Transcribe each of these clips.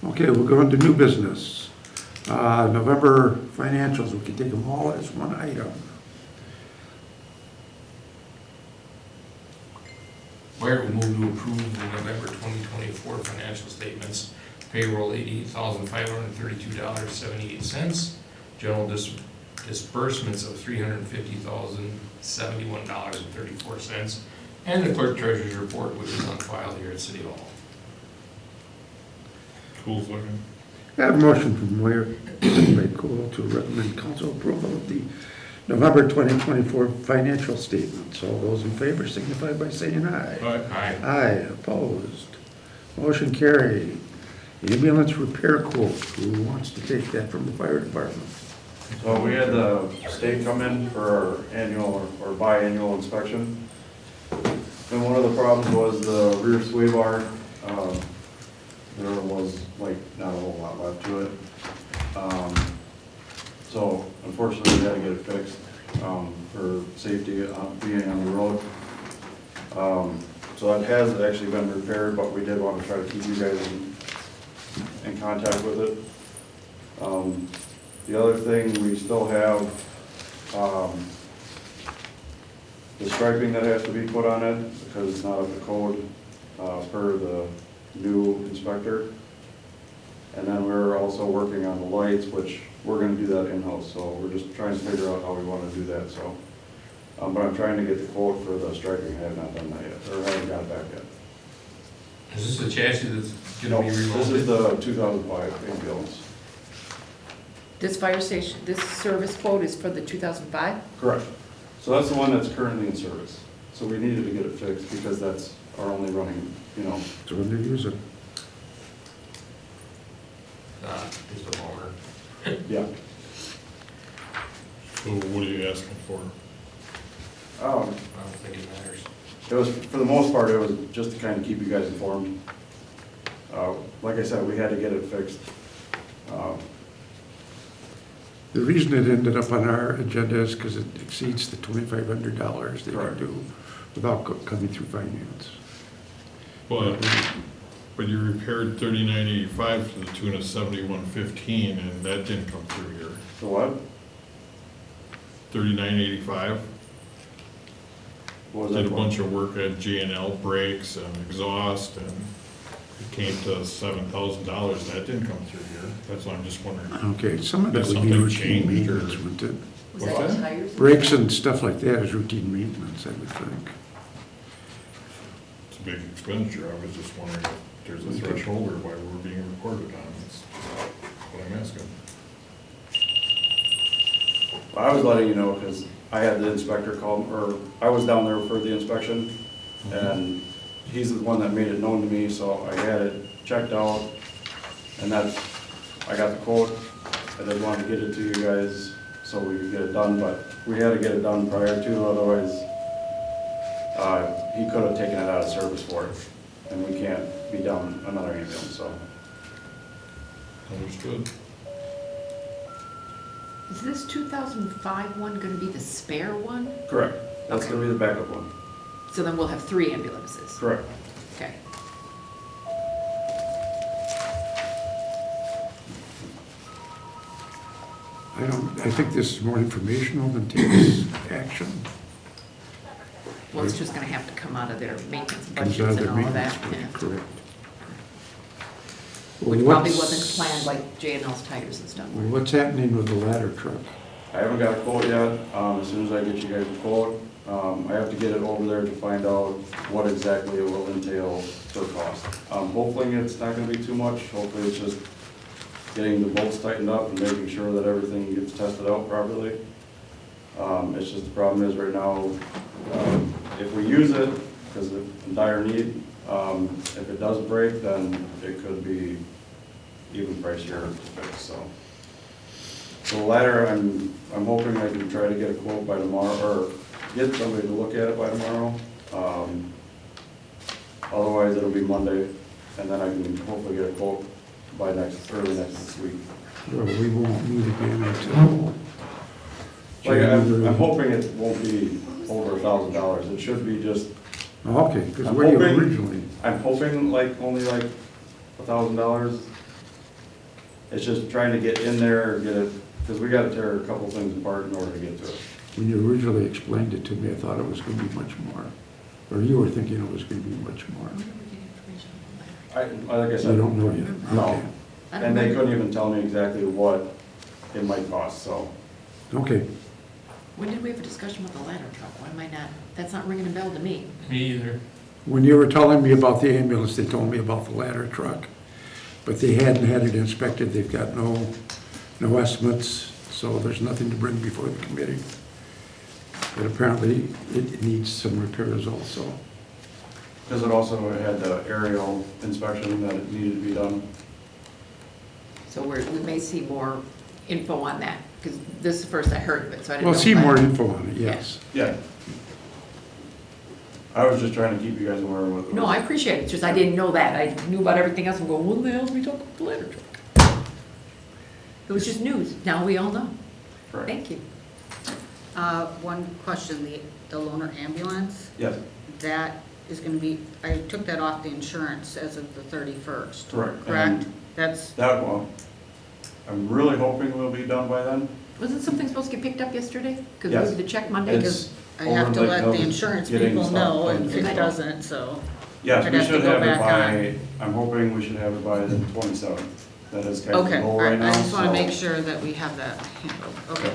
Okay, we'll go into new business. November financials, we can take them all as one item. Where we move to approve the November 2024 financial statements, payroll $88,532.78, general disbursements of $350,071.34, and the clerk treasurer's report, which is on file here at City Hall. Cool's looking. I have a motion from Moyer, second by Cool, to recommend council approval of the November 2024 financial statements. All those in favor signify by saying aye. Aye. Aye, opposed. Motion carried. Ambulance repair quote, who wants to take that from the fire department? So we had the state come in for our annual or biannual inspection. And one of the problems was the rear sway bar. There was like not a whole lot left to it. So unfortunately we had to get it fixed for safety being on the road. So that has actually been repaired, but we did want to try to keep you guys in contact with it. The other thing, we still have the striping that has to be put on it because it's not up to code per the new inspector. And then we're also working on the lights, which we're going to do that in-house. So we're just trying to figure out how we want to do that. So, but I'm trying to get the quote for the striping. I have not done that yet, or haven't got it back yet. Is this the chassis that's No, going to be this is remolded? the 2005 ambulance. This fire station, this service quote is for the 2005? Correct. So that's the one that's currently in service. So we needed to get it fixed because that's our only running, you know. So when they use it, Is the motor. Yeah. So what are you asking for? I don't think it matters. It was, for the most part, it was just to kind of keep you guys informed. Like I said, we had to get it fixed. the reason it ended up on our agenda is because it exceeds the $2,500 they can Correct. do without coming through finance. But you repaired 3985 to the tune of 7115, and that didn't come through here. The what? 3985 What was did that a for? bunch of work at J&L brakes and exhaust, and it came to $7,000. That didn't come through here. That's why I'm just wondering. Okay, some of that Has would be something routine changed, or- maintenance, wouldn't it? Was What's that that? tires? Brakes and stuff like that is routine maintenance, I would think. It's a big expenditure. I was just wondering if there's a threshold or why we're being recorded on. That's what I'm asking. I was letting you know because I had the inspector call, or I was down there for the inspection, and he's the one that made it known to me, so I had it checked out, and that's, I got the quote. I didn't want to get it to you guys so we could get it done, but we had to get it done prior to, otherwise he could have taken it out of service for it, and we can't be down another ambulance, so. Understood. Is this 2005 one going to be the spare one? Correct. That's gonna be the backup one. So then we'll have 3 ambulances? Correct. Okay. I think this is more informational than takes action. Well, it's just going to have to come out of their maintenance Comes budgets out of and their all of maintenance that. budget, Yeah. correct. Which probably What's- wasn't planned like J&L's tires and stuff. What's happening with the ladder truck? I haven't got a quote yet. As soon as I get you guys a quote, I have to get it over there to find out what exactly it will entail for cost. Hopefully it's not gonna be too much. Hopefully it's just getting the bolts tightened up and making sure that everything gets tested out properly. It's just the problem is right now, if we use it, because it's in dire need, if it does break, then it could be even pricier to fix, so. So the ladder, I'm hoping I can try to get a quote by tomorrow, or get somebody to look at it by tomorrow. Otherwise, it'll be Monday, and then I can hopefully get a quote by early next week. Well, we won't meet again until Like, I'm January. hoping it won't be over $1,000. It should be just, Okay, because I'm what do you hoping- originally? I'm hoping like only like $1,000, It's just trying to get in there, get it, because we gotta tear a couple things apart in order to get to it. When you originally explained it to me, I thought it was gonna be much more, or you were thinking it was gonna be much more. Like I You said, don't know yet? no, Okay. and they couldn't even tell me exactly what it might cost, so. Okay, When did we have a discussion with the ladder truck? Why am I not, that's not ringing a bell to me. Me either. when you were telling me about the ambulance, they told me about the ladder truck, but they hadn't had it inspected, they've got no estimates, so there's nothing to bring before the committee. But apparently, it needs some repairs also. Because it also had the aerial inspection that it needed to be done. So we may see more info on that, because this is the first I heard of it, so I didn't know. We'll see if I- more info on it, yes. Yeah. I was just trying to keep you guys aware of what. No, I appreciate it, it's just I didn't know that. I knew about everything else and go, what the hell are we talking about the ladder truck? It was just news, now we all know. Correct. Thank you. One question, the loaner ambulance, Yes, that is gonna be, I took that off the insurance as of the 31st. correct. Correct? And That's, that one, I'm really hoping we'll be done by then. Wasn't something supposed to get picked up yesterday? Because Yes. we did the check Monday? It's I have to over, let like, the insurance getting people stuff know, done. and if it doesn't, so. Yes, I'd we have to should go have it back by, I'm hoping we should have it by the 27th. That is kind of the Okay, goal all right right, now. I just wanna so- make sure that we have that handled, okay.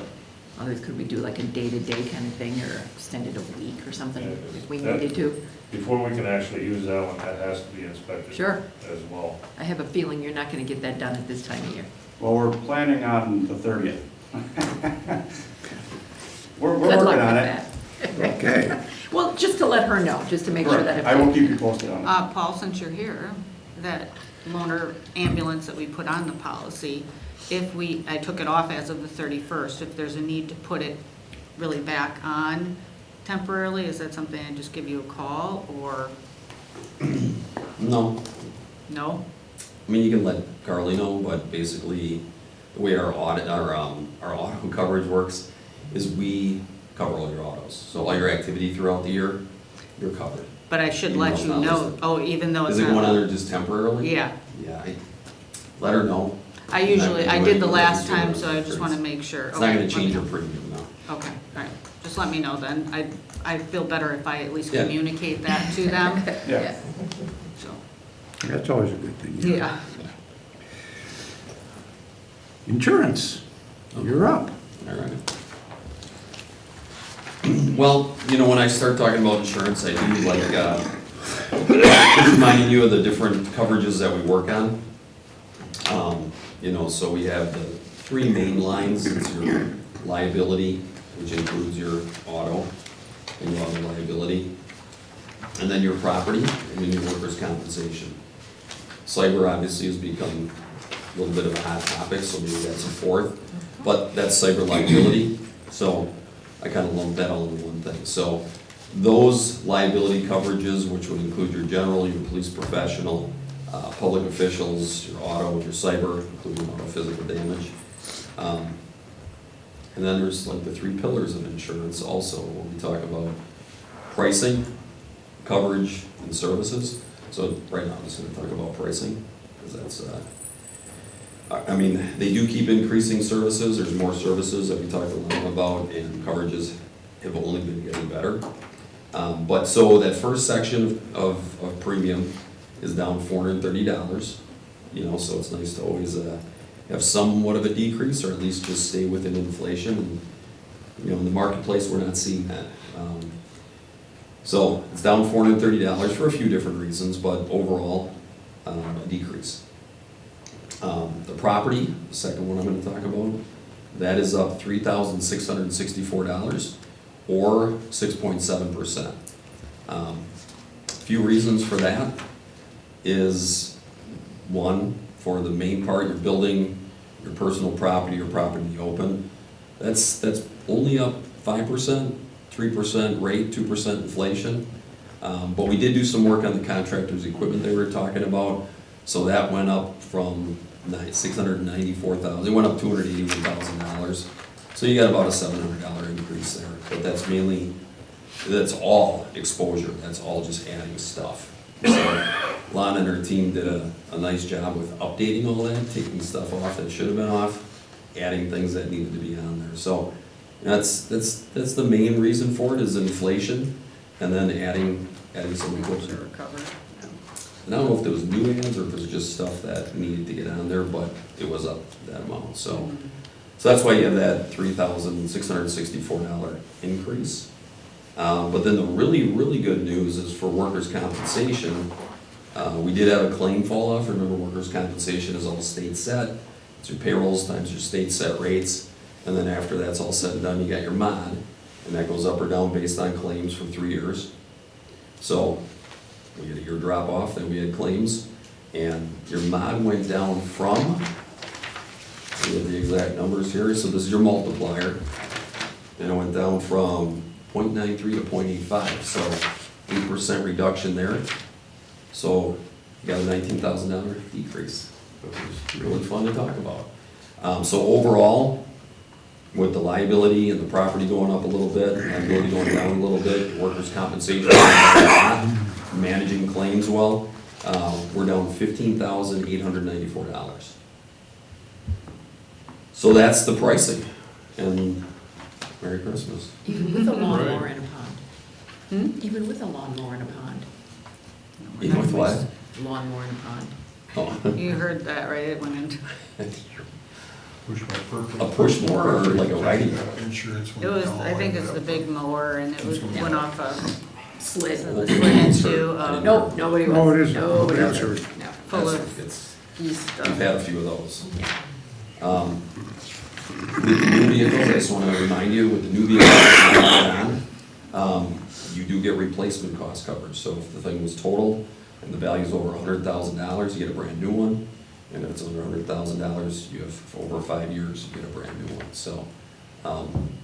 Otherwise, could we do like a day-to-day kind of thing, or extend it a week or something, Yeah, 'cause if we that- needed to? Before we can actually use that one, that has to be inspected. Sure. As well. I have a feeling you're not gonna get that done at this time of year. Well, we're planning on the 30th. We're Good luck working with on it. that. Okay, Well, just to let her know, just to make sure that Correct. if. I will keep you posted on it. Paul, since you're here, that loaner ambulance that we put on the policy, I took it off as of the 31st, if there's a need to put it really back on temporarily, is that something I just give you a call, or No, no? I mean, you can let Carly know, but basically, the way our auto coverage works is we cover all your autos. So all your activity throughout the year, you're covered. But I should Even let though you it's not know, listed. oh, even though it's Is it going on not. there just temporarily? Yeah, Yeah, let her know. I Not usually, gonna I do did the anything last to time, the so I just insurance. wanna make sure. It's not Okay, gonna change let your me- premium now. Okay, all right, just let me know then, I feel better if I at least Yeah. communicate that to them, Yeah. so, that's always a good thing. yeah. Insurance, you're up. All right. Well, when I start talking about insurance, I do like reminding you of the different coverages that we work on. So we have the three main lines. It's your liability, which includes your auto and your auto liability, and then your property, and then your workers' compensation. Cyber obviously has become a little bit of a hot topic, so maybe that's a fourth, but that's cyber liability, so I kind of lump that all into one thing. So those liability coverages, which would include your general, your police professional, public officials, your auto, your cyber, including auto physical damage. And then there's like the three pillars of insurance also, when we talk about pricing, coverage, and services. So right now, I'm just gonna talk about pricing, because that's, they do keep increasing services, there's more services that we talked a lot about, and coverages have only been getting better. But so that first section of premium is down $430, so it's nice to always have somewhat of a decrease, or at least just stay within inflation. And, in the marketplace, we're not seeing that. So it's down $430 for a few different reasons, but overall, a decrease. The property, the second one I'm gonna talk about, that is up $3,664, or 6.7%. A few reasons for that is, one, for the main part, you're building your personal property, your property in the open, that's only up 5%, 3% rate, 2% inflation. But we did do some work on the contractor's equipment they were talking about, so that went up from $694,000, it went up $281,000. So you got about a $700 increase there, but that's all exposure, that's all just adding stuff. So Lana and her team did a nice job with updating all that, taking stuff off that should have been off, adding things that needed to be on there. So that's the main reason for it, is inflation, and then adding some equipment. To recover. And I don't know if there was new ads or if it was just stuff that needed to get on there, but it was up that amount, so. So that's why you have that $3,664 increase. But then the really, really good news is for workers' compensation, we did have a claim fall off. Remember, workers' compensation is all state set. It's your payrolls times your state set rates. And then after that's all said and done, you got your mod, and that goes up or down based on claims for 3 years. So we had a year drop off, then we had claims, and your mod went down from, we have the exact numbers here, so this is your multiplier, and it went down from 0.93 to 0.85, so 8% reduction there. So you got a $19,000 decrease, which is really fun to talk about. So overall, with the liability and the property going up a little bit, liability going down a little bit, workers' compensation, managing claims well, we're down $15,894. So that's the pricing, and Merry Christmas. Even with a lawnmower Right. in a pond. Hmm? Even with a lawnmower in a pond. Even with what? Lawnmower in a pond. Oh. You heard that, right? It went into, A push mower or like a riding? Insurance. it was, I think it's the big mower, and it was, went off a, Slid. went into, Nope, nobody was. No, it isn't. Nobody That's was. hurt. No. full of It's- yeast We've stuff. had a few of those. With the new vehicles, I just want to remind you, with the new vehicles, you do get replacement cost coverage. So if the thing was total and the value's over $100,000, you get a brand new one. And if it's under $100,000, you have, for over 5 years, you get a brand new one. So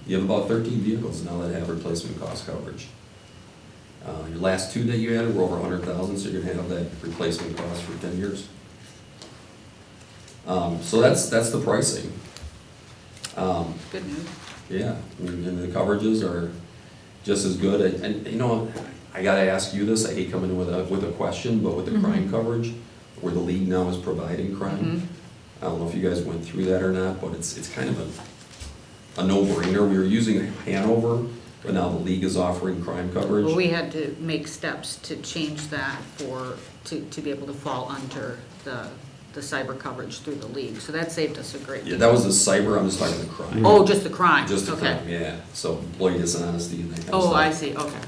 you have about 13 vehicles now that have replacement cost coverage. Your last 2 that you had were over $100,000, so you're gonna have that replacement cost for 10 years. So that's the pricing. Good news. Yeah, and the coverages are just as good, and you know, I gotta ask you this, I hate coming in with a question, but with the crime coverage, where the league now is providing crime, I don't know if you guys went through that or not, but it's kind of a no-brainer. We were using Hanover, but now the league is offering crime coverage. Well, we had to make steps to change that to be able to fall under the cyber coverage through the league, so that saved us a great Yeah, deal. that was the cyber, I'm just talking the crime. Oh, just the crime, Just the okay. crime, yeah, so employee dishonesty and that kind of stuff. Oh, I see, okay.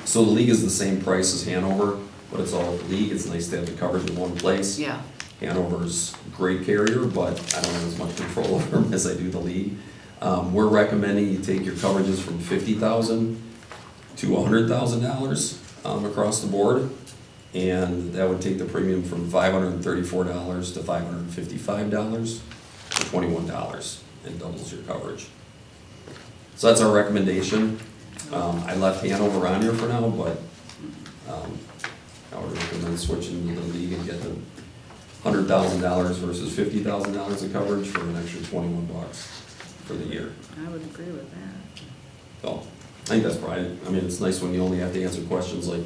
So the league is the same price as Hanover, but it's all at the league. It's nice to have the coverage in one place. Yeah, Hanover's a great carrier, but I don't have as much control over them as I do the league. We're recommending you take your coverages from $50,000 to $100,000 across the board. And that would take the premium from $534 to $555 to $21, and doubles your coverage. So that's our recommendation. I left Hanover on here for now, but I would recommend switching to the league and getting $100,000 versus $50,000 of coverage for an extra $21 for the year. I would agree with that. So I think that's probably, I mean, it's nice when you only have to answer questions like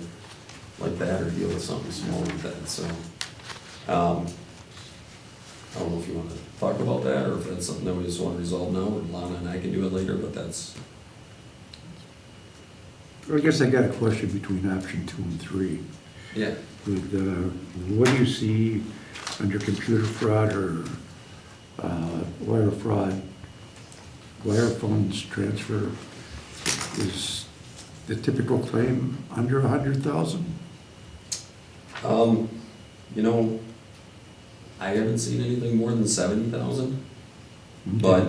that or deal with something small like that, so. I don't know if you want to talk about that or if that's something that we just want to resolve now, or Lana and I can do it later, but that's, I guess I got a question between option 2 and 3. yeah. With, what do you see under computer fraud or wire fraud? Wire funds transfer, is the typical claim under 100,000? You know, I haven't seen anything more than 70,000, but,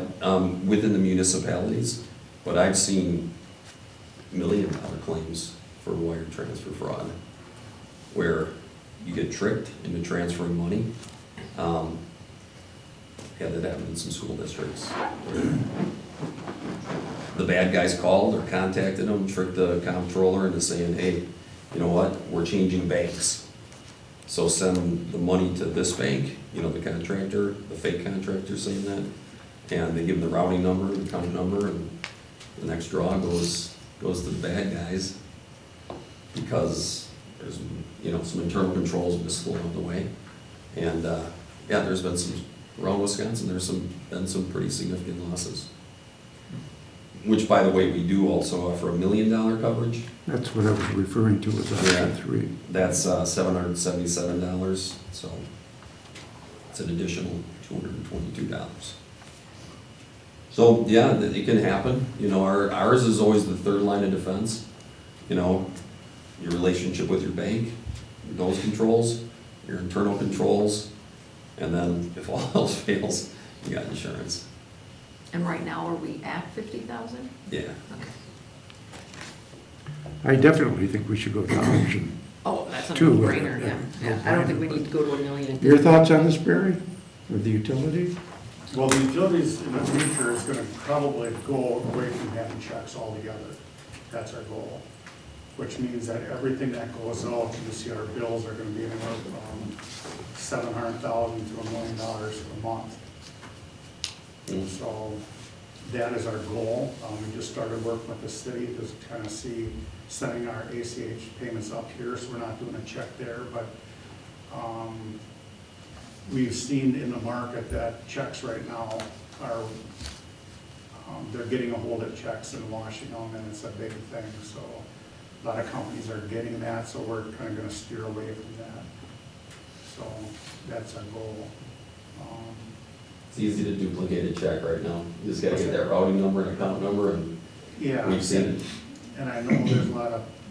within the municipalities, but I've seen $1 million claims for wire transfer fraud, where you get tricked into transferring money. Yeah, that happened in some school districts. The bad guys called or contacted them, tricked the comptroller into saying, hey, you know what, we're changing banks. So send the money to this bank, you know, the contractor, the fake contractor saying that, and they give them the routing number, the account number, and the next draw goes to the bad guys, because there's, you know, some internal controls have just flown out the way. And, yeah, there's been some, around Wisconsin, been some pretty significant losses. Which, by the way, we do also offer $1 million coverage. That's what I was referring to as option Yeah. 3. That's $777, so it's an additional $222. So, yeah, it can happen. You know, ours is always the third line of defense. You know, your relationship with your bank, those controls, your internal controls, and then if all else fails, you got insurance. And right now, are we at 50,000? Yeah. Okay. I definitely think we should go to option. Oh, that's a 2. no-brainer, yeah. I don't think we need to go to $1 million. Your thoughts on this, Barry, with the utility? Well, the utilities in the future is gonna probably go away from having checks altogether. That's our goal. Which means that everything that goes out, you see our bills are gonna be anywhere from $700,000 to $1 million a month. So that is our goal. We just started working with the city to kind of see, sending our ACH payments up here, so we're not doing a check there, but we've seen in the market that checks right now are, they're getting a hold of checks and washing them, and it's a big thing, so a lot of companies are getting that, so we're kind of gonna steer away from that. So that's our goal. It's easy to duplicate a check right now. You just gotta get that routing number and account number, and Yeah. we've seen it. And I know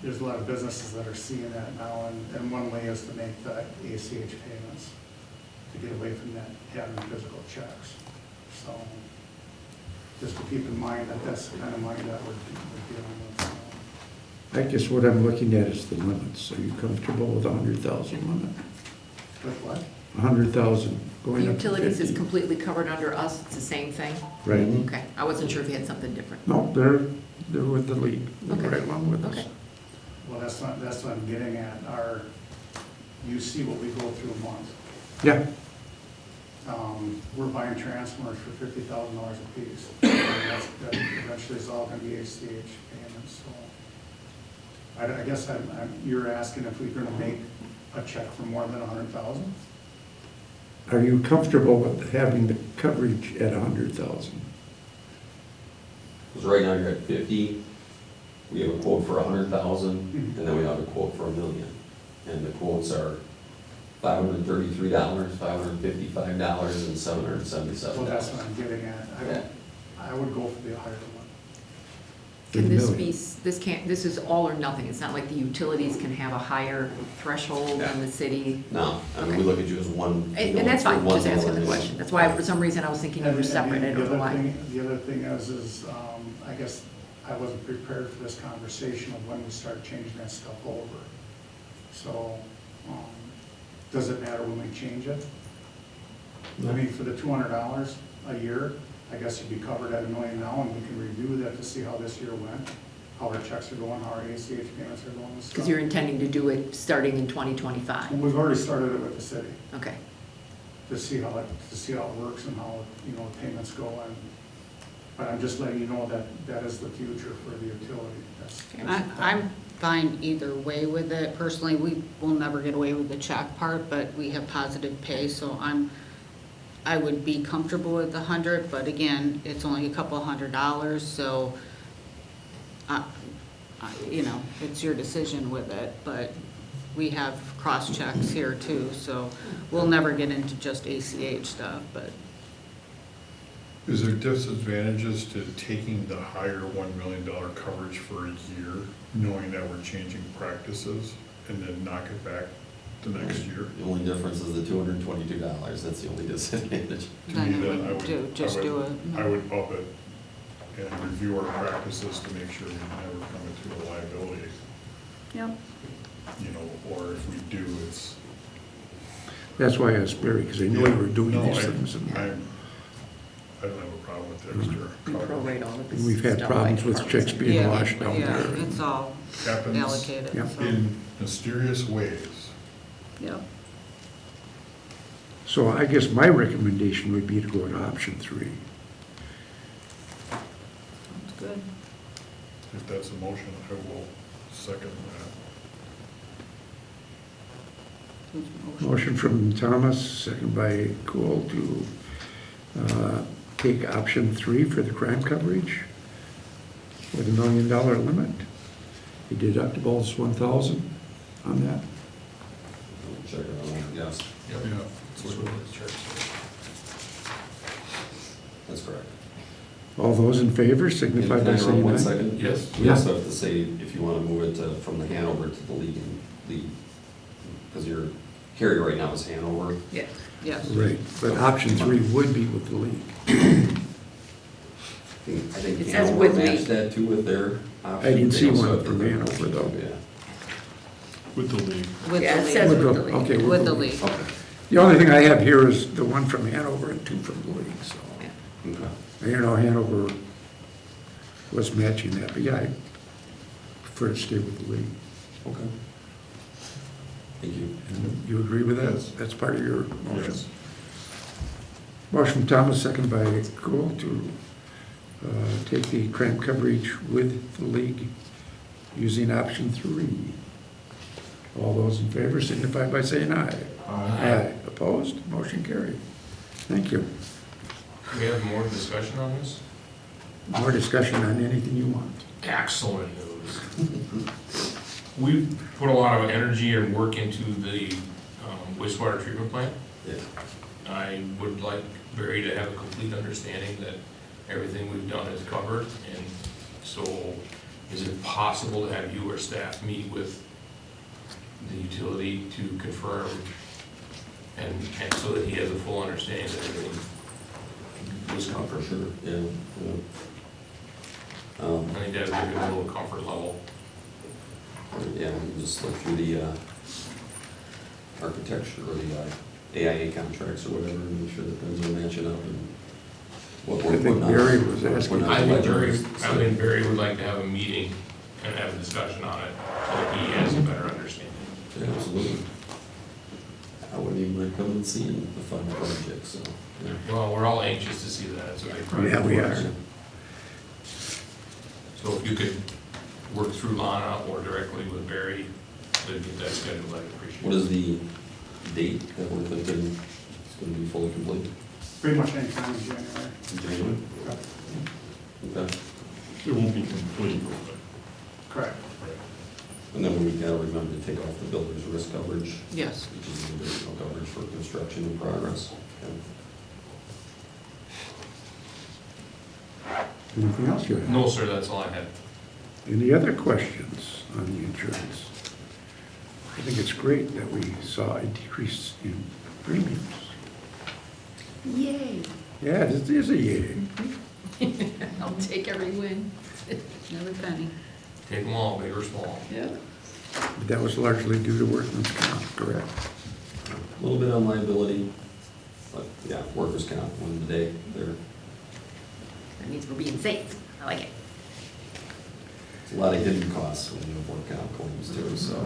there's a lot of businesses that are seeing that now, and one way is to make the ACH payments, to get away from that, having physical checks. So, just to keep in mind that that's the kind of money that we're dealing with. I guess what I'm looking at is the limits. Are you comfortable with a 100,000 limit? With what? 100,000 The going up to utilities is 50. completely covered under us, it's the same thing? Right. Okay, I wasn't sure if you had something different. No, they're with the league, they're Okay. right along with us. Okay. Well, that's what I'm getting at. You see what we go through a month. Yeah, We're buying transformers for $50,000 a piece. That eventually is all gonna be ACH payments, so. I guess you're asking if we're gonna make a check for more than 100,000? are you comfortable with having the coverage at 100,000? Because right now you're at 50, we have a quote for 100,000, Mhm. and then we have a quote for $1 million. And the quotes are $533, $555, and $777. Well, that's what I'm getting at. Yeah. I would go for the higher one. Can this million. be, this is all or nothing, it's not like the utilities can have a higher threshold than the city? No, I mean, we Okay. look at you as one. And that's fine, one just asking the organization. question, that's why, for some reason, I was thinking you were And separate, I don't know why. The other thing is, I guess I wasn't prepared for this conversation of when we start changing that stuff over. So, does it matter when we change it? I mean, for the $200 a year, I guess you'd be covered at $1 million now, and we can review that to see how this year went, how our checks are going, how our ACH payments are going and stuff. Because you're intending to do it starting in 2025, And we've already started it with the city, okay. to see how it works and how, payments go, but I'm just letting you know that is the future for the utility. I'm fine either way with it. Personally, we will never get away with the check part, but we have positive pay, so I would be comfortable with the 100, but again, it's only a couple $100, so, it's your decision with it, but we have cross checks here too, so we'll never get into just ACH stuff, but. Is there disadvantages to taking the higher $1 million coverage for a year, knowing that we're changing practices, and then knock it back the next year? The only difference is the $222, that's the only disadvantage. To Then me, I then would I would. do- just do it. I would up it and review our practices to make sure we never come into a liability, Yep. or if we do, it's. That's why I asked Barry, because I knew you were doing No, these I- things. and I don't have a problem with the extra We cover. prorate all of this We've had stuff problems by with departments. checks being Yeah, washed down yeah, there. it's all Happens allocated, Yeah. so, in mysterious ways. yep. So I guess my recommendation would be to go to option 3. That's good. If that's a motion, I will second that. Who's motion? Motion from Thomas, second by Cool to take option 3 for the crime coverage with $1 million limit. The deductible is 1,000 on that. Check it out, yes, Yep. Yeah. That's what it says. that's correct. All those in favor signify Can by I interrupt saying one aye. second? Yes. We also have to say, if you want to move it from the Hanover to the league, because your carrier right now is Hanover. Yeah. Yes. Right, but option 3 would be with the league. I think It says Hanover with matched league. that too with their option. I didn't see They also one have from their Hanover, option, though. Yeah. With the league. With Yeah, it the says league. with the league. Okay, With the league. Okay. The only thing I have here is the one from Hanover and 2 from the league, so. Okay. I didn't know Hanover was matching that, but yeah, I prefer to stay with the league. Okay. Thank you. And you agree with that? Yes. That's part of your motion? Yes. Motion from Thomas, second by Cool to take the crime coverage with the league using option 3. All those in favor signify by saying aye. Aye. Opposed? Motion carried. Thank you. Do we have more discussion on this? More discussion on anything you want. Excellent news. We've put a lot of energy and work into the wastewater treatment plant. Yeah. I would like Barry to have a complete understanding that everything we've done is covered, and so is it possible to have you or staff meet with the utility to confirm, and so that he has a full understanding that everything was For covered? sure, yeah. I think that would give him a little comfort level. Yeah, we can just look through the architecture or the AIA contracts or whatever, and make sure that those are matching up and what I we're think putting on. Barry was asking. putting on I the think ledger. Barry would like to have a meeting and have a discussion on it, so that he has a better understanding. Yeah, absolutely. I wouldn't even mind coming and seeing the final project, so, yeah. Well, we're all anxious to see that, it's a big project. Yeah, we for are. us. So if you could work through Lana or directly with Barry, to get that scheduled, I'd appreciate it. What is the date that we're thinking it's gonna be fully complete? Pretty much any time in January. In January? Okay. It won't be complete, but. Correct. And then we gotta remember to take off the builder's risk coverage, Yes. which is the additional coverage for construction in progress. Okay. Anything else you have? No, sir, that's all I had. Any other questions on the insurance? I think it's great that we saw a decrease in premiums. Yay. Yeah, this is a yay. I'll take every win. Every penny. Take them all, big or small. Yeah. But that was largely due to workman's comp, correct? A little bit on liability, but yeah, workers' comp, one of the day, there. That means we're being safe. I like it. There's a lot of hidden costs when you have work comp claims too, so.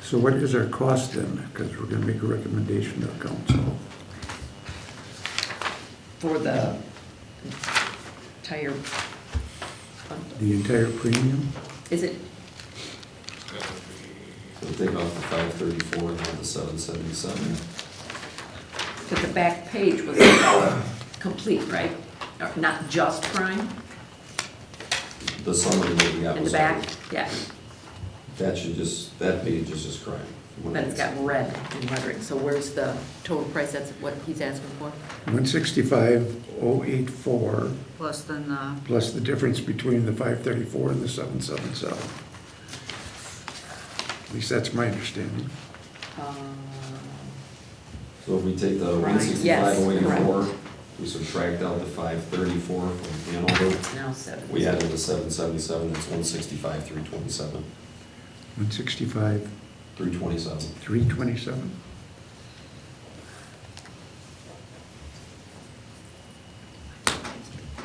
So what is our cost then? Because we're gonna make a recommendation to council. For the entire, The entire premium? is it, So take off the 534 and have the 777. because the back page was complete, right? Or not just crime The summary that we got in the was. back? Yeah, That should just, that page is just crime. but it's got red in lettering. So where's the total price? That's what he's asking for? 165,084, Plus then the, plus the difference between the 534 and the 777. At least that's my understanding. So if we take the Right. 165,084, Yes, we subtract out the 534 from Hanover, Now 7. we added the 777, that's 165,327. 165, 327. 327?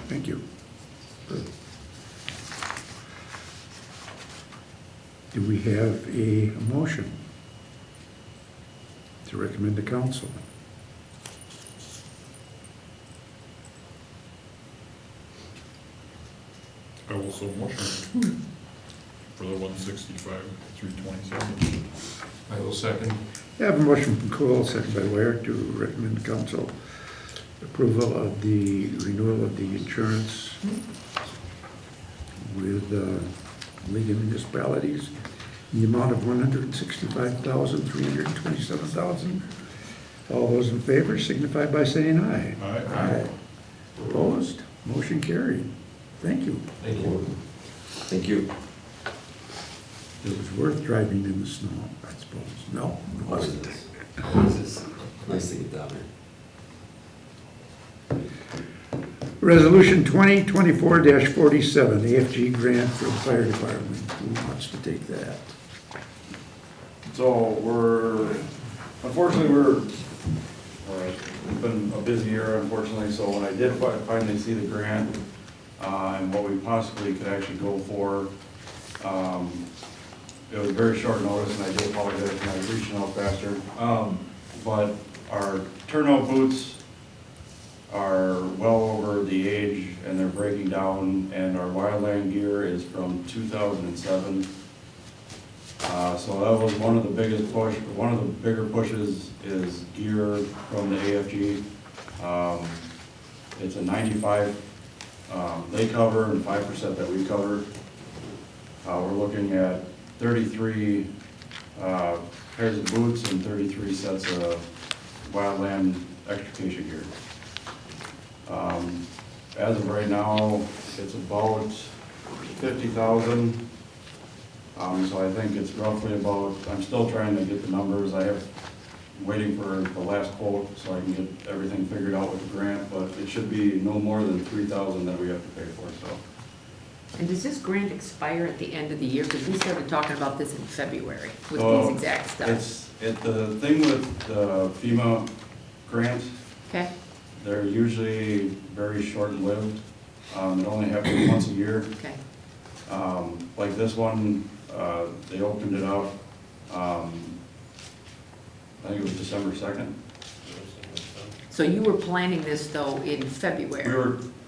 Thank you. Do we have a motion to recommend to council? I will so motion. for the 165, 327. I will second. I have a motion from Cool, second by Ware, to recommend council approval of the renewal of the insurance with League of Municipalities in the amount of $165,327. All those in favor signify by saying aye. Aye. Opposed? Motion carried. Thank you. Thank you. Thank you. It was worth driving in the snow, I suppose. No, it wasn't. Nice to get down there. Resolution 2024-47, AFG grant for the fire department. Who wants to take that? So unfortunately, it's been a busy year, unfortunately, so when I did finally see the grant, and what we possibly could actually go for, it was very short notice, and I do apologize for not reaching out faster. But our turnout boots are well over the age, and they're breaking down, and our wildland gear is from 2007. So that was one of the bigger pushes is gear from the AFG. It's a 95 they cover and 5% that we cover. We're looking at 33 pairs of boots and 33 sets of wildland extrication gear. As of right now, it's about 50,000. So I think it's roughly about, I'm still trying to get the numbers. Waiting for the last quote so I can get everything figured out with the grant, but it should be no more than 3,000 that we have to pay for, so. And does this grant expire at the end of the year? Because we started talking about this in February with So, these exact stuff. The thing with the FEMA grants, Okay, they're usually very short-lived. It only happens once a year. okay. Like this one, they opened it up, I think it was December 2nd. So you were planning this though in February?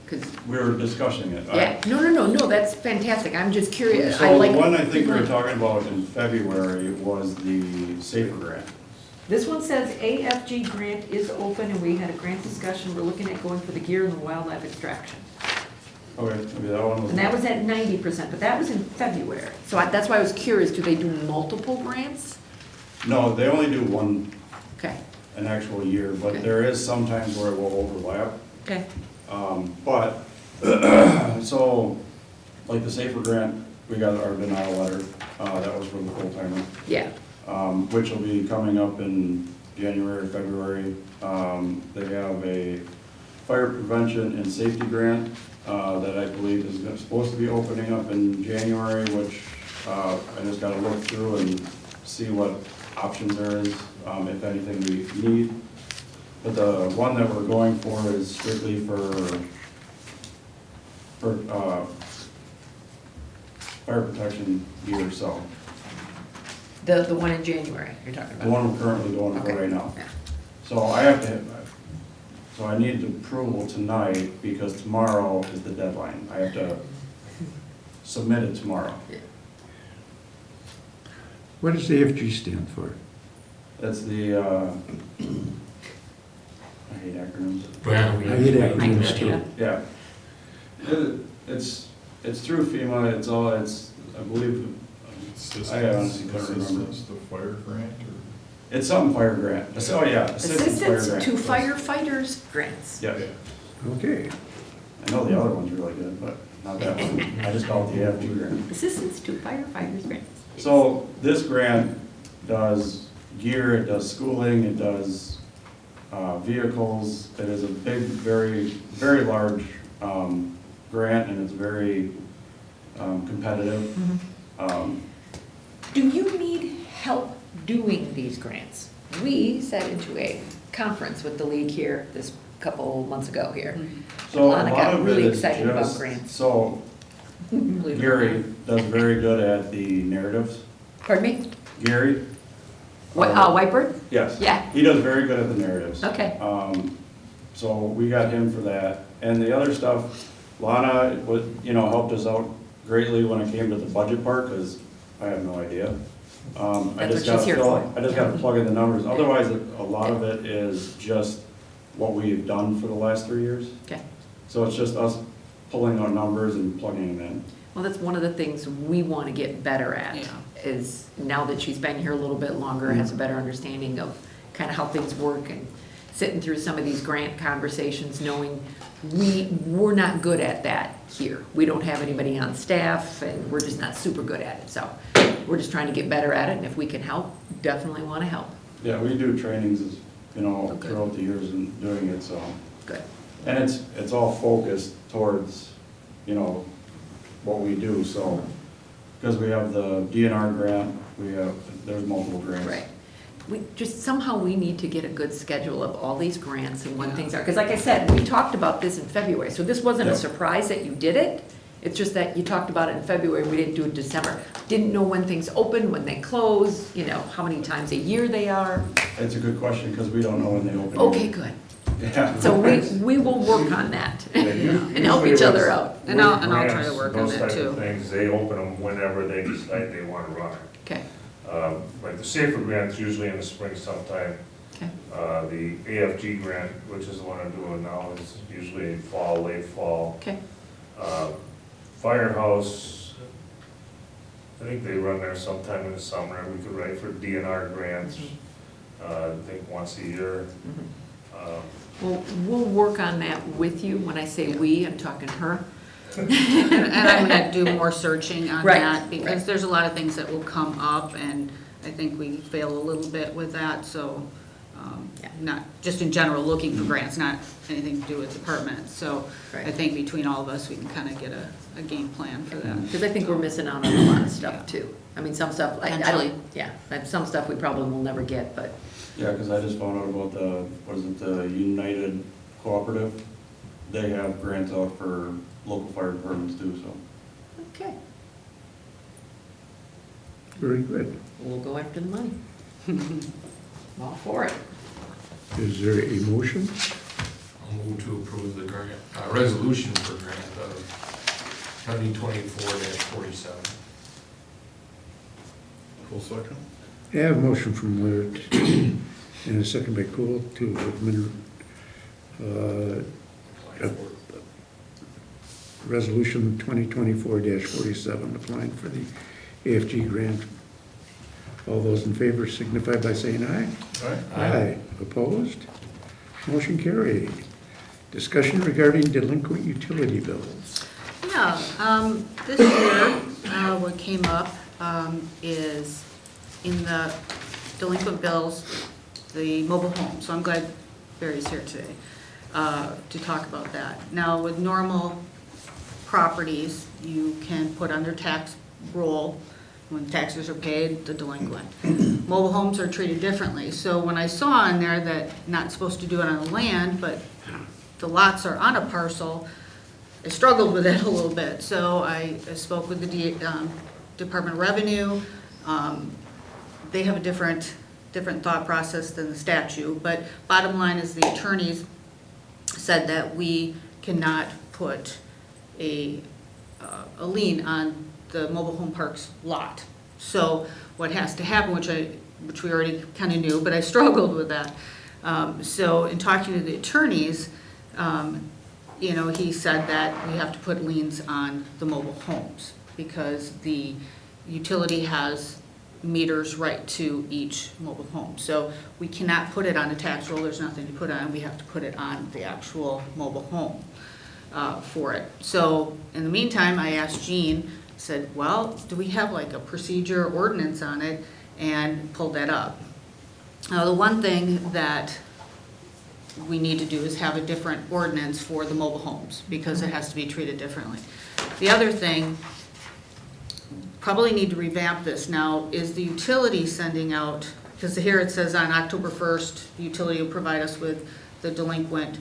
'Cause We were discussing it. yeah, no, that's fantastic. I'm just curious. So the one I think we were talking about in February was the SAFER grant. This one says AFG grant is open and we had a grant discussion. We're looking at going for the gear and the wildlife extraction. Okay, maybe that one was. And that was at 90%, but that was in February. So that's why I was curious, do they do multiple grants? No, they only do one, Okay, an actual year, but Okay. there is sometimes where it will overlap. okay, But, so, like the SAFER grant, we got our denial letter, that was for the full timer, yeah. which will be coming up in January, February. They have a fire prevention and safety grant, that I believe is supposed to be opening up in January, which, I just gotta look through and see what options there is, if anything we need. But the one that we're going for is strictly for fire protection gear, so. The one in January you're talking The about? one we're currently going for Okay. right now. Yeah. So so I need approval tonight because tomorrow is the deadline. I have to submit it tomorrow. What does AFG stand for? That's the, I hate acronyms. Yeah, I hate acronyms I too. Yeah. It's through FEMA, I believe, I honestly couldn't remember. Assistance to fire grant, or? It's some fire grant. Oh, yeah. Assistance grant. to firefighters grants. Yeah. Okay. I know the other one's really good, but not that one. I just call it the AFG grant. Assistance to firefighters grants. So this grant does gear, it does schooling, it does vehicles. It is a big, very, very large grant, and it's very competitive. Do you need help doing these grants? We sat into a conference with the league here this couple months ago here. So a Lana lot got of really it is excited about just, grants. so Believe it or Gary not. does very good at the narratives. Pardon me? Gary? Whitebird? Yes. Yeah. He does very good at the narratives. Okay. So we got him for that. And the other stuff, Lana helped us out greatly when it came to the budget part, because I have no idea. I That's just what she's here gotta for. I just gotta plug in the numbers, otherwise, a lot of it is just what we've done for the last 3 years. Okay. So it's just us pulling our numbers and plugging them in. Well, that's one of the things we want to get better at, Yeah. is now that she's been here a little bit longer, has a better understanding of kind of how things work, and sitting through some of these grant conversations, knowing we're not good at that here. We don't have anybody on staff, and we're just not super good at it. So we're just trying to get better at it, and if we can help, definitely want to help. Yeah, we do trainings, Okay. throughout the years in doing it, so. Good. And it's all focused towards, what we do, so. Because we have the DNR grant, there's multiple grants. Right. Somehow we need to get a good schedule of all these grants and when things are, because like I said, we talked about this in February, so this wasn't a Yep. surprise that you did it. It's just that you talked about it in February, we didn't do it in December. Didn't know when things open, when they close, how many times a year they are. It's a good question, because we don't know when they open. Okay, good. Yeah. So we will work on that and help each Usually other with- out. And I'll try grants, to work on those that type of too. things, they open them whenever they decide they want to run it. Okay, Like the safer grant's usually in the spring sometime. okay, The AFG grant, which is the one I'm doing now, is usually fall, late fall. okay. Firehouse, I think they run there sometime in the summer. We could write for DNR grants, I think once a year. Mhm. Well, we'll work on that with you. When I say we, I'm talking her. And I'm gonna do more searching on Right, that, because right. there's a lot of things that will come up, and I think we fail a little bit with that, so, Yeah. not, just in general, looking for grants, not anything to do with departments, so I Right. think between all of us, we can kind of get a game plan for that. Because I think we're missing out on a lot of stuff too. I mean, some stuff, I Potentially. don't, yeah, and some stuff we probably will never get, but, Yeah, because I just found out about the United Cooperative. They have grants out for local fire departments too, so. okay, Very good. we'll go after the money. All for it. Is there a motion? I'll move to approve the grant, resolution for grant of 2024-47. Full second? I have a motion from Wirt and a second by Cool to admit, Apply for it. Resolution 2024-47, applying for the AFG grant. All those in favor signify by saying aye. All right. Aye. Opposed? Motion carried. Discussion regarding delinquent utility bills. Yeah, this year, what came up is in the delinquent bills, the mobile home. So I'm glad Barry's here today to talk about that. Now, with normal properties, you can put on their tax roll when taxes are paid, the delinquent. Mobile homes are treated differently. So when I saw on there that not supposed to do it on the land, but the lots are on a parcel, I struggled with it a little bit. So I spoke with the Department of Revenue. They have a different thought process than the statute, but bottom line is the attorneys said that we cannot put a lien on the mobile home park's lot. So what has to happen, which we already kind of knew, but I struggled with that. So in talking to the attorneys, he said that we have to put liens on the mobile homes because the utility has meters right to each mobile home. So we cannot put it on a tax roll, there's nothing to put on, we have to put it on the actual mobile home for it. So in the meantime, I asked Jean, said, well, do we have like a procedure ordinance on it? And pulled that up. Now, the one thing that we need to do is have a different ordinance for the mobile homes because it has to be treated differently. The other thing, probably need to revamp this now, is the utility sending out, because here it says on October 1st, the utility will provide us with the delinquent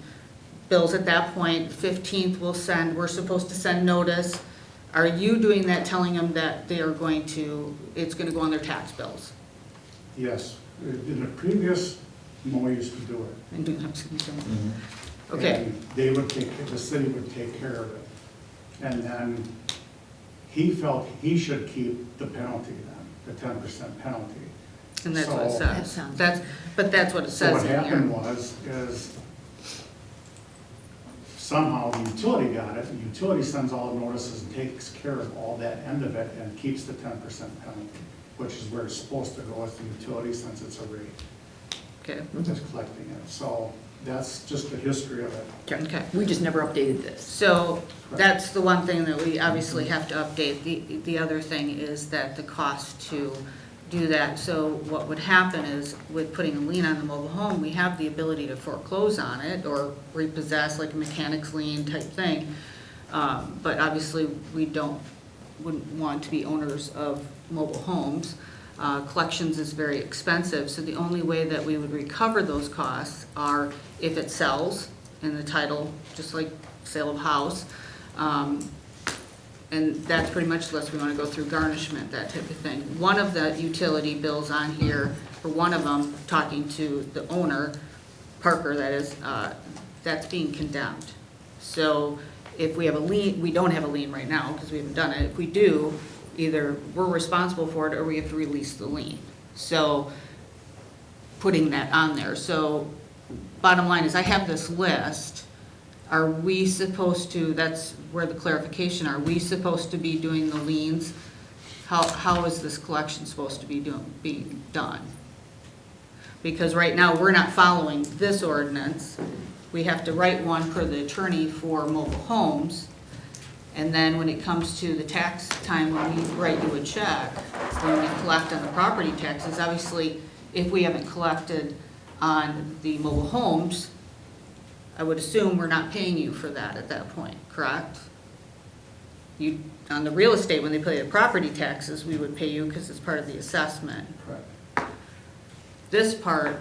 bills. At that point, 15th we're supposed to send notice. Are you doing that, telling them that they are it's going to go on their tax bills? Yes, in the previous, Mo used to do it. Okay, And they would the city would take care of it. And then he felt he should keep the penalty then, the 10% penalty. And that's what it So- That says. sounds- But that's what it So says what in happened here. is somehow the utility got it, the utility sends all the notices and takes care of all that end of it and keeps the 10% penalty, which is where it's supposed to go as the utility, since it's a rate, Okay, just collecting it. So that's just the history of it. okay. We just never updated this. So that's the one thing that we obviously have to update. The other thing is that the cost to do that. So what would happen is with putting a lien on the mobile home, we have the ability to foreclose on it or repossess, like a mechanic's lien type thing. But obviously, wouldn't want to be owners of mobile homes. Collections is very expensive, so the only way that we would recover those costs are if it sells in the title, just like sale of house. And that's pretty much unless we want to go through garnishment, that type of thing. One of the utility bills on here, for one of them, talking to the owner, Parker that is, that's being condemned. So if we have a lien, we don't have a lien right now because we haven't done it. If we do, either we're responsible for it or we have to release the lien. So putting that on there. So bottom line is I have this list. Are we supposed to, that's where the clarification, are we supposed to be doing the liens? How is this collection supposed to be being done? Because right now, we're not following this ordinance. We have to write one per the attorney for mobile homes. And then when it comes to the tax time, when we write you a check, when we collect on the property taxes, obviously, if we haven't collected on the mobile homes, I would assume we're not paying you for that at that point, correct? On the real estate, when they pay the property taxes, we would pay you because it's part of the assessment. Correct. This part,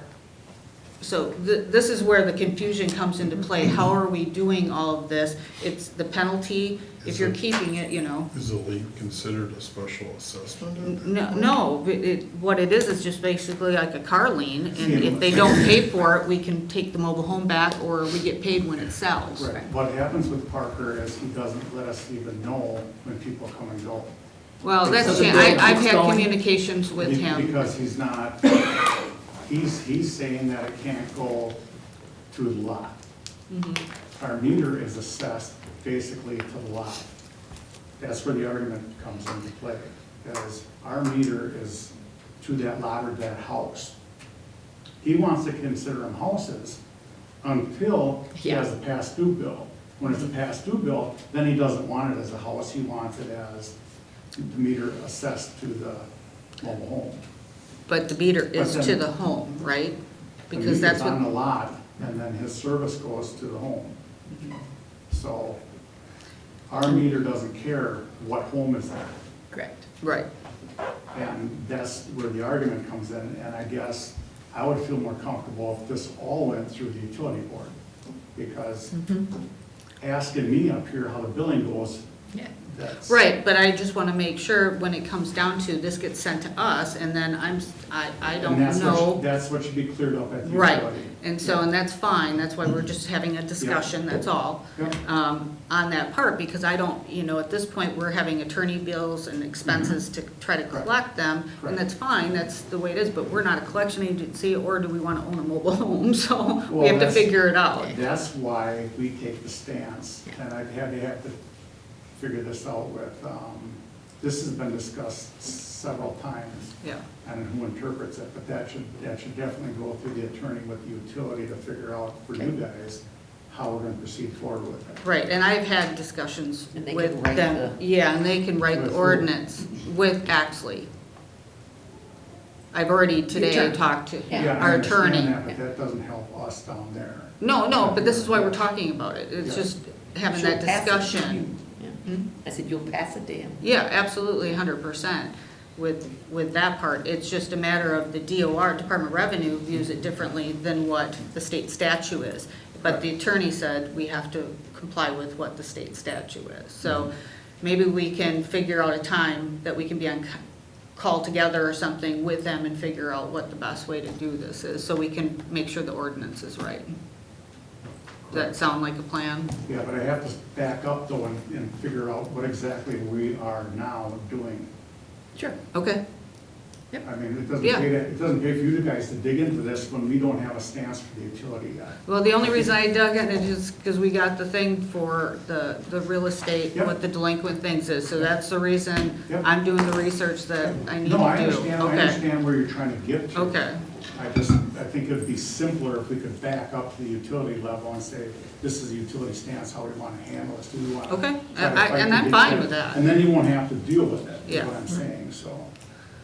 so this is where the confusion comes into play. How are we doing all of this? It's the penalty, if you're keeping it, Is the lien considered a special assessment? at that No, point? what it is just basically like a car lien, and if they don't pay for it, we can take the mobile home back, or we get paid when it sells. Right. What happens with Parker is he doesn't let us even know when people come and go. Well, that's, So the bill I've keeps had going? communications with him. Because he's not, he's saying that it can't go to the lot. Mhm. Our meter is assessed basically to the lot. That's where the argument comes into play, because our meter is to that lot or that house. He wants to consider them houses until he has a past due bill. When it's a past due bill, then he doesn't want it as a house, he wants it as the meter assessed to the mobile home. But the meter is But to then- the home, right? The Because that's meter's on the what, lot, and then his service goes to the home. So our meter doesn't care what home is there. Correct. right. And that's where the argument comes in, and I guess I would feel more comfortable if this all went through the utility board. Because asking me up here how the billing goes, Yeah. that's. Right, but I just want to make sure when it comes down to, this gets sent to us, and then I don't And know. that's what should be cleared up at the Right, utility. and so, and that's fine, that's why we're just having a discussion, that's all, Yep. on that part, because I don't, at this point, we're having attorney bills and expenses to try to collect them, Correct. and that's fine, that's the way it is, but we're not a collection agency, or do we want to own a mobile home, so we Well, have to that's- figure it out. That's why we take the stance, and I'd have to figure this out with, this has been discussed several times, Yeah, and who interprets it, but that should definitely go through the attorney with the utility to figure out for you guys how we're gonna proceed forward with it. right, and I've had discussions And they can with write them, yeah, and they can write With the who? ordinance with Axley. I've already today attorney. talked to Yeah. our I understand attorney. that, but that doesn't help us down there. No, but this is why we're talking about it, it's Yeah. just having She'll that pass it to discussion. you. Yeah. I said, you'll pass it to him. Yeah, absolutely, 100% with that part. It's just a matter of the DOR, Department of Revenue, views it differently than what the state statute is. But the attorney said we have to comply with what the state statute is. So maybe we can figure out a time that we can be on call together or something with them and figure out what the best way to do this is, so we can make sure the ordinance is right. Does that sound like a plan? Yeah, but I have to back up though and figure out what exactly we are now doing. Sure. Okay, I mean, it doesn't Yeah. it doesn't pay for you guys to dig into this when we don't have a stance for the utility yet. well, the only reason I dug in it is because we got the thing for the real estate, Yep. what the delinquent things is, so that's the reason Yep. I'm doing the research that I need to do. No, I understand, I Okay. understand where you're trying to get to. Okay, I think it'd be simpler if we could back up to the utility level and say, this is the utility stance, how we want to handle this. Do we want to Okay. try to I- fight and to I'm get fine there? with that. And then you won't have to deal with it, is Yeah. what I'm saying, so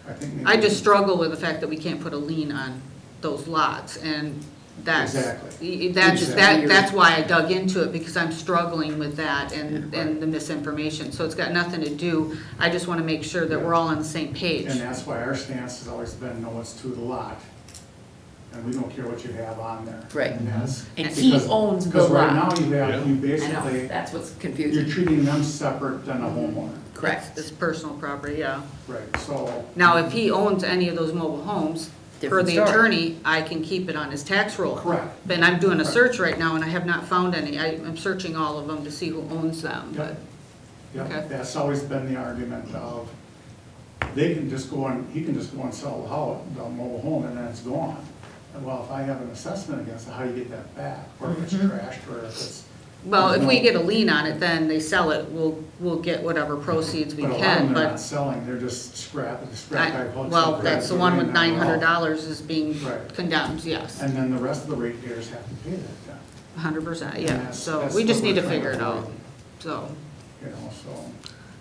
I think maybe. I just struggle with the fact that we can't put a lien on those lots, and that's. Exactly. That's why I dug into it, because I'm struggling with that and the misinformation, so it's got nothing to do, I just wanna make sure that we're all on the same page. And that's why our stance has always been, no, it's to the lot. And we don't care what you have on there. Right. And that's. And he because- owns the Because right now lot. you have, you I know, basically, that's what's you're confusing. treating them separate than a homeowner. Correct. It's personal property, yeah. Right, so. Now, if he owns any of those mobile homes, per Different the story. attorney, I can keep it on his tax roll. Correct. But I'm doing a search right now, and I have not found any, I'm searching all of them to see who owns them, but, Yep. Okay. Yep, that's always been the argument of, they can just go and, he can just go and sell the house, the mobile home, and then it's gone. And well, if I have an assessment against it, how do you get that back? Or if it's trashed, or if it's. well, if we No. get a lien on it, then they sell it, we'll get whatever proceeds we But a lot of can, them they're not but. selling, they're just scrap type hooks. Well, and that's the grabs one it with in and out. $900 is being Right. condemned, yes, And then the rest of the ratepayers have to pay that then, 100%, And yeah, that's- so that's we just what need to we're trying figure to it out, avoid. so, you know, so,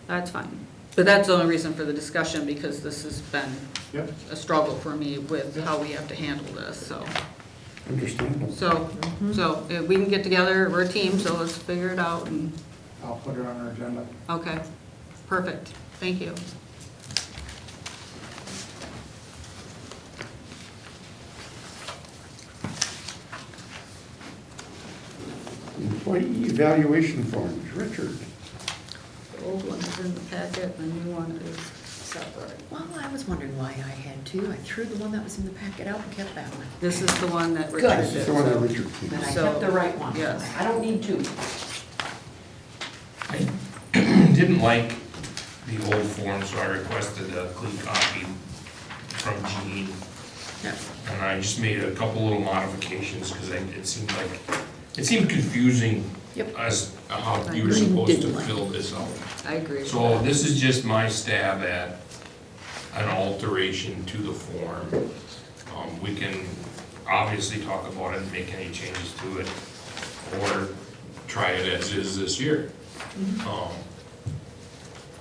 that's fine. But that's the only reason for the discussion, because this has been yep. a struggle for me with how we have to handle this, so. Understandable. So if we can get together, we're a team, so let's figure it out, and, I'll put it on our agenda. okay, perfect, thank you. Employee evaluation forms, Richard. The old one is in the packet, the new one is separate. Well, I was wondering why I had two. I threw the one that was in the packet out and kept that one. This is the one that Good. Richard This is did. the one that Richard Then keeps. I So, kept the right one. yes. I don't need two. I didn't like the old form, so I requested a clean copy from Gene. Yeah. And I just made a couple little modifications, because it seemed confusing Yep. as how you were Green supposed to didn't like fill this out. I agree with So that. this is just my stab at an alteration to the form. We can obviously talk about it and make any changes to it, or try it as is this year.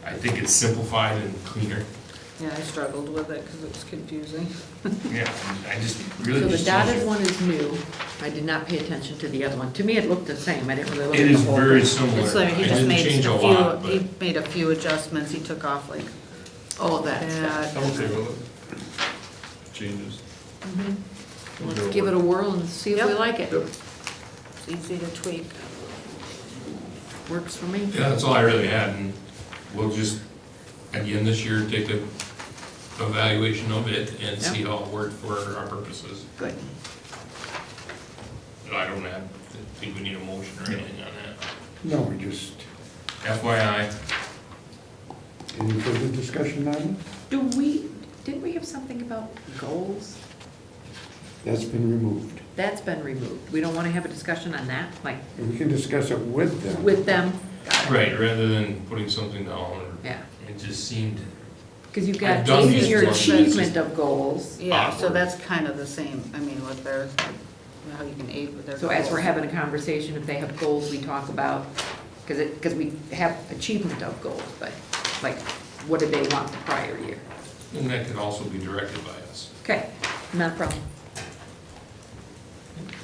I think it's simplified and cleaner. Yeah, I struggled with it because it was confusing. Yeah, I just really So the just. dotted one is new. I did not pay attention to the other one. To me, it looked the same. I didn't really look at It the is whole very thing. similar. It's like he I just didn't made change a lot, few, he made a few adjustments, he took off like Oh, that's that. that. I'm okay with it. Changes. Let's give it a whirl and see if we Yep. like it. It's easy to tweak. Works for me. Yeah, that's all I really had, and we'll just, again, this year, take a evaluation of it and see how it worked for our purposes. Good. But I don't think we need a motion or anything on that. No, we just, FYI, any further discussion on it? Didn't we have something about goals? That's been removed. That's been removed. We don't want to have a discussion on that, like, And we can discuss it with them. with them? Got it. right, rather than putting something down, or Yeah, it just seemed, because you've I've got done gauging these your before, but it's achievement of goals. Yeah, so Awkward. that's kind of the same, I mean, with their, how you can aid with their. So as we're goals. having a conversation, if they have goals, we talk about, because we have achievement of goals, but like, what did they want the prior year? and that could also be directed by us. Okay, not a problem.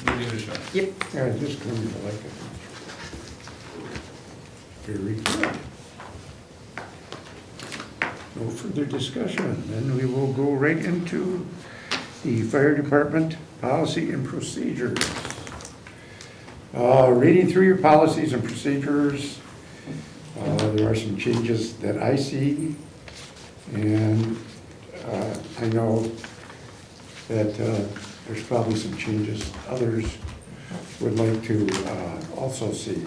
We'll give it a shot. Yep. Yeah, I just come to like it. Very good. No further discussion, then we will go right into the fire department policy and procedures. Reading through your policies and procedures, there are some changes that I see, and I know that there's probably some changes others would like to also see,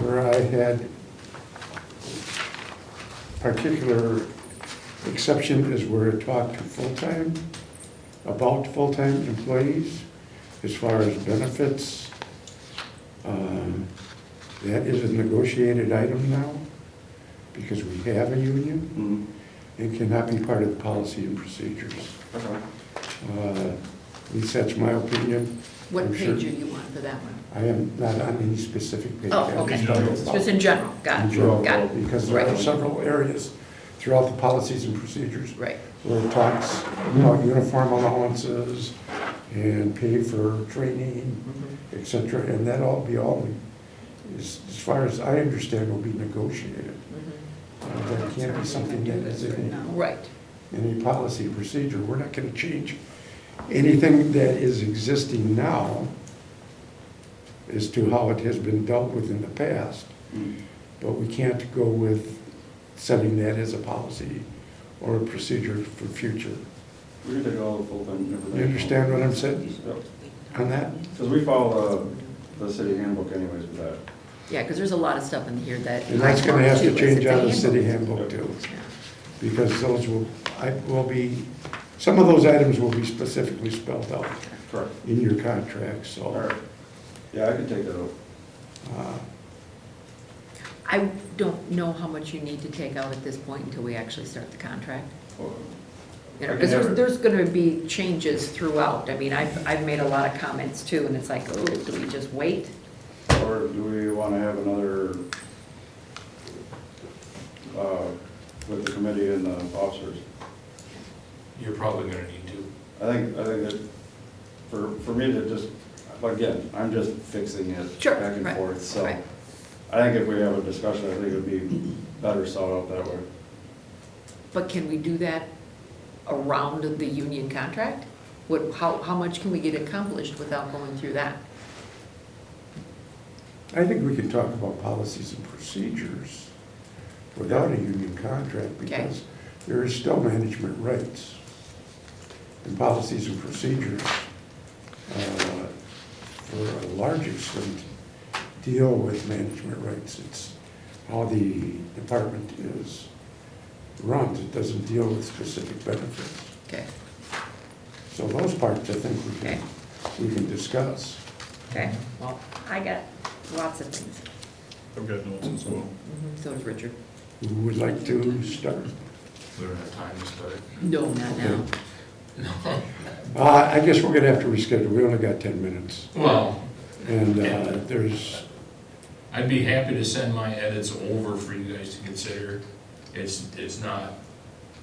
where I had particular exception is where it talked to full-time, about full-time employees, as far as benefits. That is a negotiated item now, because we have a union, and cannot be part of the policy and procedures. At least that's my opinion. What I'm page sure- are you on for that one? I am not on any specific page. Oh, I'm okay, just talking about just in general, got in it, general, got it. because there are Right. several areas throughout the policies and procedures Right, where it talks about uniform allowances and pay for training, et cetera, and that as far as I understand, will be negotiated. That can't be something that is in right, any policy or procedure. We're not gonna change anything that is existing now as to how it has been dealt with in the past. But we can't go with setting that as a policy or a procedure for future. We can take all the full-time information. You understand what I'm saying Yep. on that? Because we follow the city handbook anyways with that. yeah, because there's a lot of stuff in here that. And that's gonna have to Too, is change it on the city handbook too, Yeah. because those will be, some of those items will be specifically spelled out Correct. in your contract, so. All right. Yeah, I can take that out. uh, I don't know how much you need to take out at this point until we actually start the contract. Well, You know, I can because have there's it. gonna be changes throughout. I mean, I've made a lot of comments too, and it's like, oh, do we just wait? Or do we want to have another, with the committee and the officers? You're probably gonna need to. I think that, for me to just, again, I'm just fixing it Sure, back and right, forth, so. right. I think if we have a discussion, I think it'd be better sought out that way. But can we do that around the union contract? How much can we get accomplished without going through that? I think we can talk about policies and procedures without a union contract, Okay. because there is still management rights. And policies and procedures, for a large extent, deal with management rights. It's how the department is run. It doesn't deal with specific benefits. Okay, So those parts, I think we can discuss. okay, well, I got lots of things. I've got notes as well. So does Richard. Who would like to start? We don't have time to start. No, not now. No. I guess we're gonna have to reschedule. We only got 10 minutes. Well, And there's, I'd be happy to send my edits over for you guys to consider. It's not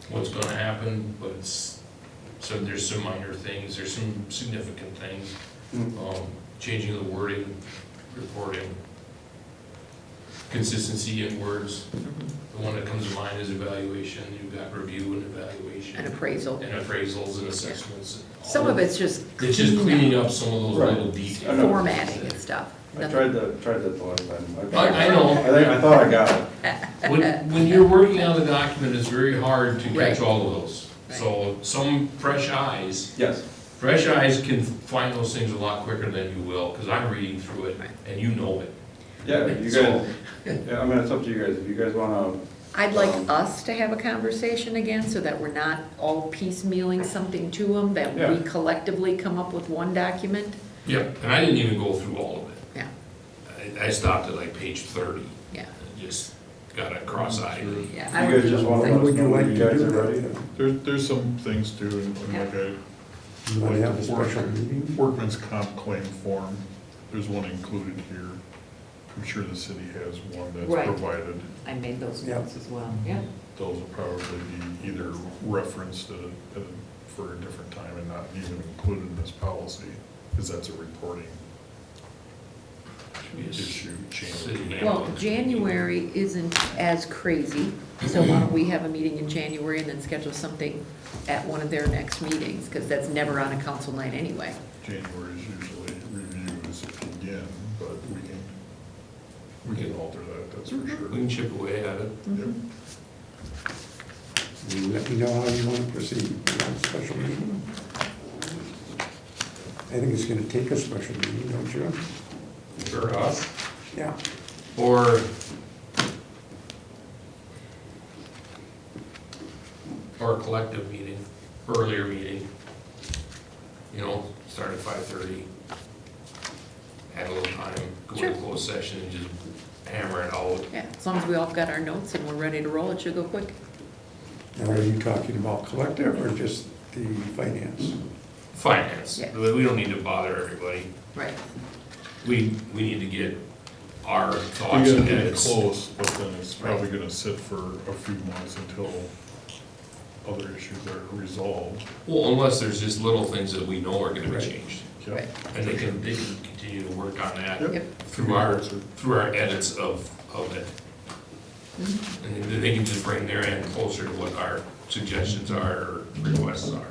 what's gonna happen, but there's some minor things, there's some significant things. Changing the wording, reporting, consistency in words. The one that comes to mind is evaluation. You've got review and evaluation. An appraisal. And appraisals and assessments. Some of it's just. It's just cleaning up some of those Right. little I details. know. Formatting and stuff. I Nothing- tried that the last time. I know. I thought I got it. When you're working on the document, it's very hard to catch Right. all of those. So some fresh eyes Yes. can find those things a lot quicker than you will, because I'm reading through it Right. and you know it. Yeah, you So- guys, yeah, I mean, it's up to you guys. If you guys wanna, I'd like us to have a conversation again, so that we're not all piecemealing something to them, that we Yeah. collectively come up with one document. Yep, and I didn't even go through all of it. Yeah, I stopped at like page 30. yeah, And just got a cross-eyed. yeah. you I guys would- just wanna let when us would you know like when to you guys do are ready. that? There's some things too, and like You want to have a special meeting? workman's comp claim form, there's one included here. I'm sure the city has one that's Right. provided. I made those Yeah. notes as well, yeah. Those will probably be either referenced for a different time and not even included in this policy, because that's a reporting Should be a issue, chain of city command. Well, January isn't as crazy, so why don't we have a meeting in January and then schedule something at one of their next meetings, because that's never on a council night anyway. January is usually reviews again, but we can alter that, that's for sure. We can chip away at it. Yep. You let me know how you want to proceed. You want a special meeting? I think it's gonna take a special meeting, don't you? For us, Yeah. or a collective meeting, earlier meeting. You know, start at 5:30. Have a little time, go Sure. into closed session and just hammer it out. Yeah, as long as we all got our notes and we're ready to roll, it should go quick. Now, are you talking about collective or just the finance? Finance, Yeah. we don't need to bother everybody. Right. We need to get our We thoughts gotta and get it edits. close, but then it's probably gonna sit for a few months until other issues are resolved. Well, unless there's just little things that we know are gonna be Right. changed. Yep. Right. And they can continue to work on that Yep. through our edits of it. And then they can just bring their end closer to what our suggestions are or requests are.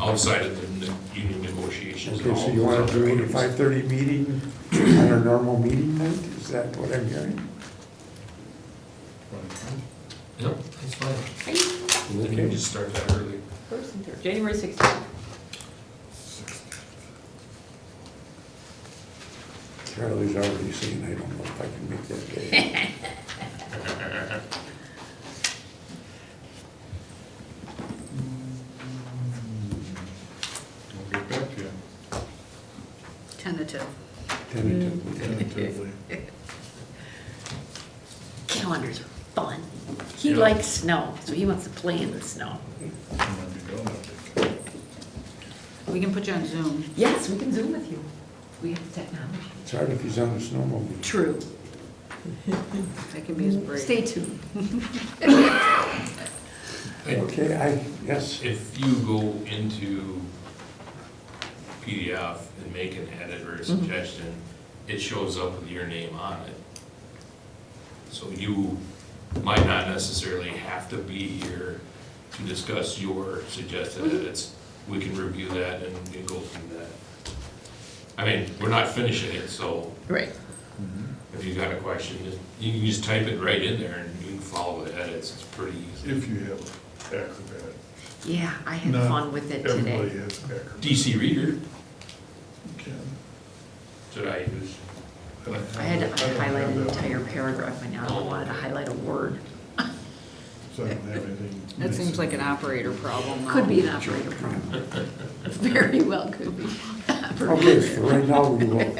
Outside of the union negotiations. and Okay, all so you those wanna other do a items. 5:30 meeting on our normal meeting night? Is that what I'm hearing? Yep, that's fine. And then you can just start that early. First and third, January 16th. Charlie's already saying, I don't know if I can make that day. I'll get back to you Tentative. Tentatively. tentatively. Calendars are fun. He Yeah. likes snow, so he wants to play in the snow. I might be gone that day. We can put you on Zoom. Yes, we can Zoom with you. We have the technology. It's hard if he's on the snowmobile. True. That can be his break. Stay tuned. Okay, yes, If you go into PDF and make an edit or a suggestion, it shows up with your name on it. So you might not necessarily have to be here to discuss your suggested edits. We can review that and we can go through that. I mean, we're not finishing it, so Right. if you got a question, you can just type it right in there and you can follow the edits. It's pretty easy. If you have Acrobat. Yeah, I had Not fun with it Everybody today. has Acrobat. DC Reader, You can. should I use? I had to don't highlight have an that entire one. paragraph, and now I wanted to highlight a word. So I don't have anything. That seems like an operator problem now. Could be an operator problem. Very well could be. okay, so right now we will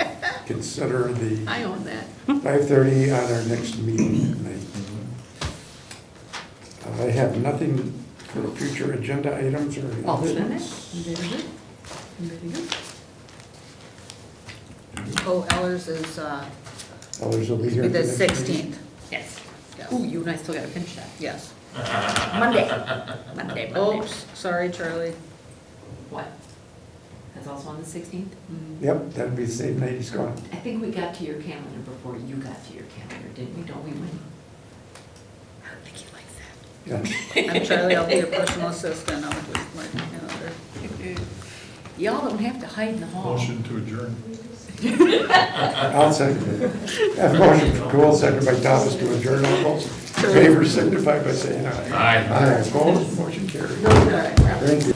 consider the I own that. 5:30 on our next meeting night. I have nothing for future agenda items or Other than that, announcements. very good. Very good. Oh, Ellers is, Others will be here. be at the next meeting. 16th. Yes. Yes. Ooh, you and I still gotta finish that. Yes. Monday. Monday. Oops, sorry, Charlie. What? That's also on the 16th? Yep, that'll be the same night he's gone. I think we got to your calendar before you got to your calendar, didn't we? Don't we, Wayne? I don't think he likes that. Yeah. I'm Charlie, I'll be your personal assistant. I'll put my calendar. Y'all don't have to hide in the hall. Motion to adjourn. I'll second it. I have a motion for Cool, second by Thomas to adjourn. All those in favor signify by saying aye. Aye. Aye, opposed, motion carried. Thank you.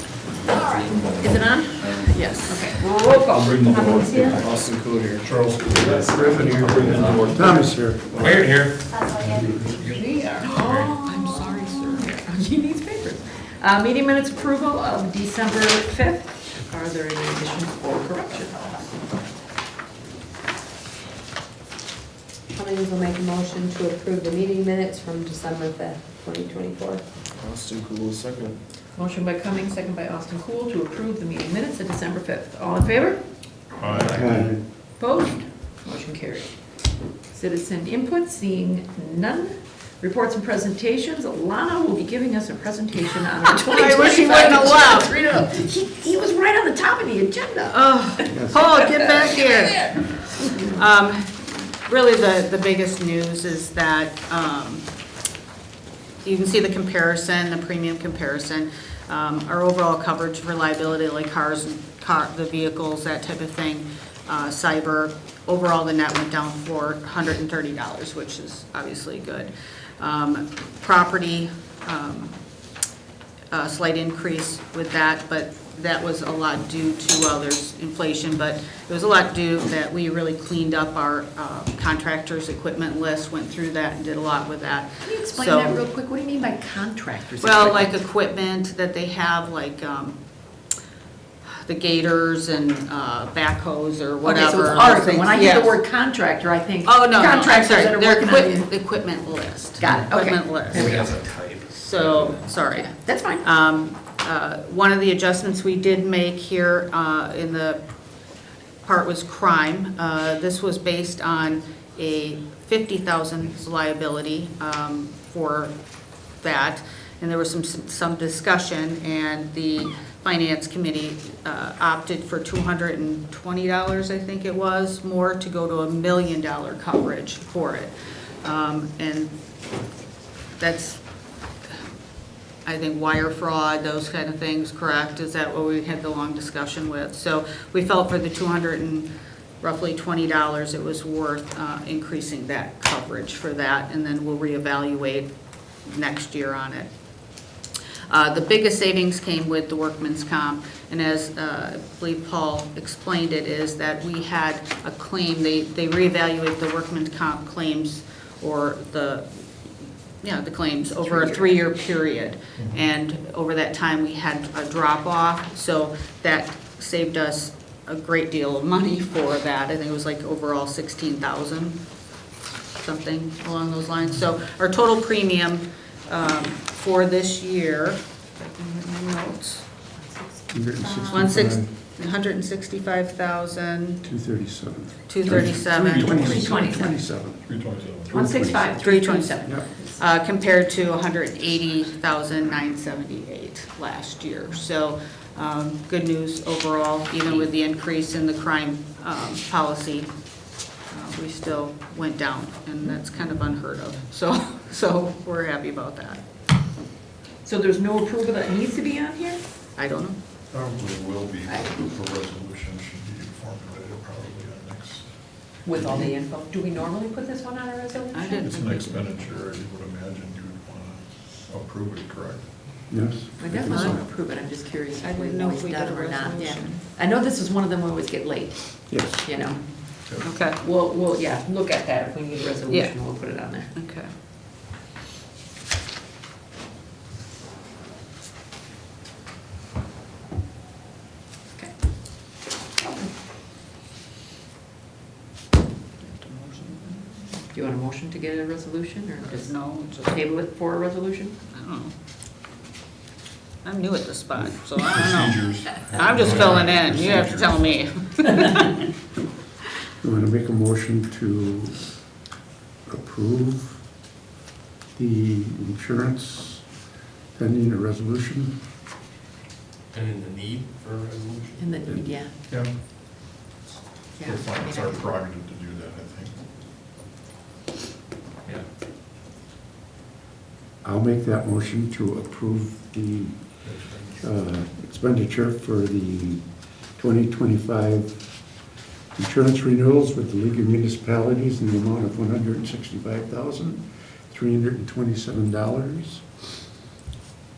Is it on? Yes. Okay, roll call. Thomas here? Austin Cool here. Charles. Thomas here. We're here. Oh, I'm sorry, sir. He needs papers. Meeting minutes approval of December 5th. Are there any additions or corrections? Cummings will make a motion to approve the meeting minutes from December 5th, 2024. Austin Cool, second. Motion by Cummings, second by Austin Cool to approve the meeting minutes of December 5th. All in favor? Aye. Opposed? Motion carried. Citizen input, seeing none. Reports and presentations. Lana will be giving us a presentation on our 2025. I wish he wouldn't have left. Read it up. He was right on the top of the agenda. Oh, Paul, get back here. Really, the biggest news is that, you can see the comparison, the premium comparison. Our overall coverage for liability, like cars, the vehicles, that type of thing, cyber, overall the net went down $430, which is obviously good. Property, a slight increase with that, but that was a lot due to, well, there's inflation, but it was a lot due that we really cleaned up our contractors' equipment list, went through that and did a lot with that. Can you explain So- that real quick? What do you mean by contractors? Well, equipment? like equipment that they have, like the gators and backhoes or whatever. Okay, so it's ours, and when I hear the Yes. word contractor, I think Oh, no, no, I'm contractors sorry, that are their working on equipment list. Got it, okay. Equipment list. There we go. As a type. So, sorry. That's fine. One of the adjustments we did make here in the part was crime. This was based on a 50,000 liability for that, and there was some discussion, and the finance committee opted for $220, I think it was, more to go to $1 million coverage for it. And that's, I think, wire fraud, those kind of things, correct? Is that what we had the long discussion with? So we felt for the roughly $20, it was worth increasing that coverage for that, and then we'll reevaluate next year on it. The biggest savings came with the workman's comp, and as I believe Paul explained it, is that we had a claim, they reevaluate the workman's comp claims, or the claims over a 3-year period. And over that time, we had a drop off, so that saved us a great deal of money for that. I think it was like overall 16,000, something along those lines. So our total premium for this year, if I can get my notes, 165,000, 237. 237. 327. 165, 327. Yep. Compared to 180,978 last year. So, good news overall, even with the increase in the crime policy, we still went down, and that's kind of unheard of. So we're happy about that. So there's no approval that needs to be on here? I don't know. Probably will be, the resolution should be formulated probably on next. With all the info. Do we normally put this one on our resolution? I didn't It's think an we did. expenditure, I would imagine you would want to approve it, correct? Yes. We definitely want to approve it, I'm just curious I if didn't we've know if always we done did it a or not. resolution. I know this is one of them we always get late, Yes. you know. Okay, We'll, look at that. If we need a Yeah. resolution, we'll put it on there. okay. Okay. Do you want a motion to get a resolution, or just No, just, table it for a resolution? I don't know. I'm new at the spot, so I don't know. Procedures. I'm just filling in, you have to tell me. You want to make a motion to approve the insurance pending a resolution? And in the need for a resolution? And then, yeah. Yeah, Yeah. it's our prerogative to do that, I think. Yeah. I'll make that motion to approve the expenditure for the 2025 insurance renewals with the League of Municipalities in the amount of $165,327.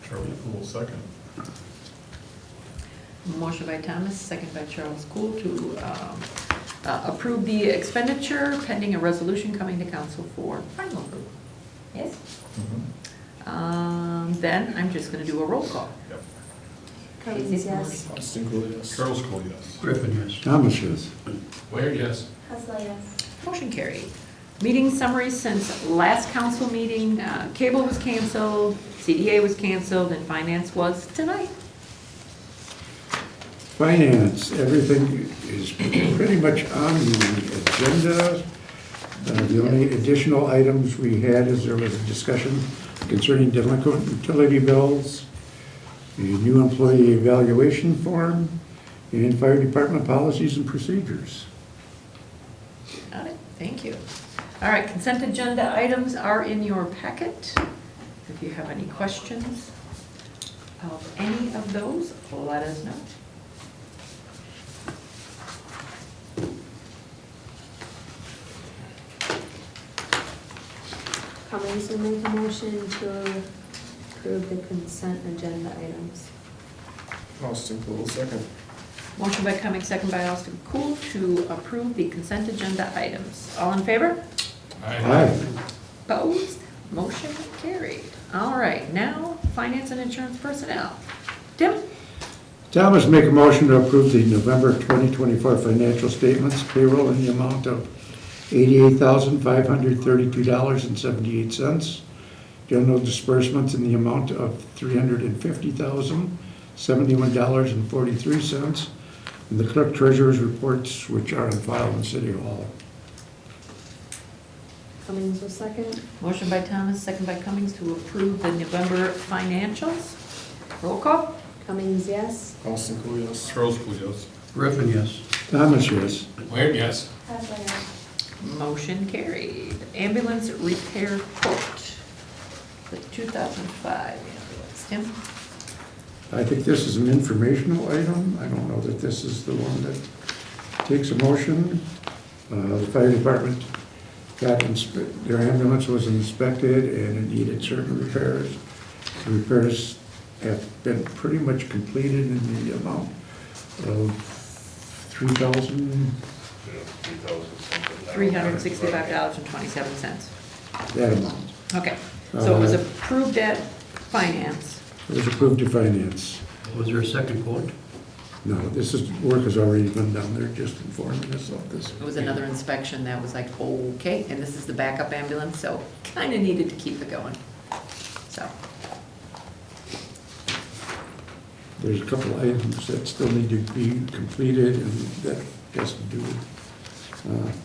Charlie Poole, second. Motion by Thomas, second by Charles Cool to approve the expenditure pending a resolution coming to council for final approval. Yes? Then I'm just going to do a roll call. Yep. Cummings, yes. Austin Cool, yes. Charles Cole, yes. Griffin, yes. Thomas, yes. Where, yes? Hustle, yes. Motion carried. Meeting summaries since last council meeting, cable was canceled, CDA was canceled, and finance was tonight. Finance, everything is pretty much on the agenda. The only additional items we had is there was a discussion concerning delinquent utility bills, a new employee evaluation form, and fire department policies and procedures. Got it, thank you. All right, consent agenda items are in your packet. If you have any questions of any of those, let us know. Cummings will make a motion to approve the consent agenda items. Austin Cool, second. Motion by Cummings, second by Austin Cool to approve the consent agenda items. All in favor? Aye. Opposed? Motion carried. All right, now finance and insurance personnel. Tim? Thomas, make a motion to approve the November 2024 financial statements, payroll in the amount of $88,532.78. General disbursements in the amount of $350,071.43. And the clerk treasurer's reports, which are on file in City Hall. Cummings will second. Motion by Thomas, second by Cummings to approve the November financials. Roll call? Cummings, yes. Austin Cool, yes. Charles Poole, yes. Griffin, yes. Thomas, yes. Wade, yes. Hesley, yes. Motion carried. Ambulance repair quote, the 2005 ambulance. Tim? I think this is an informational item. I don't know that this is the one that takes a motion. The fire department got, their ambulance was inspected and it needed certain repairs. The repairs have been pretty much completed in the amount of $3,000, $365.27. that amount. Okay, so it was approved at finance. It was approved to finance. Was there a second quote? No, this is, work has already been done. They're just informing us of this. It was another inspection that was like, okay, and this is the backup ambulance, so kind of needed to keep it going. So, There's a couple items that still need to be completed, and that has to do with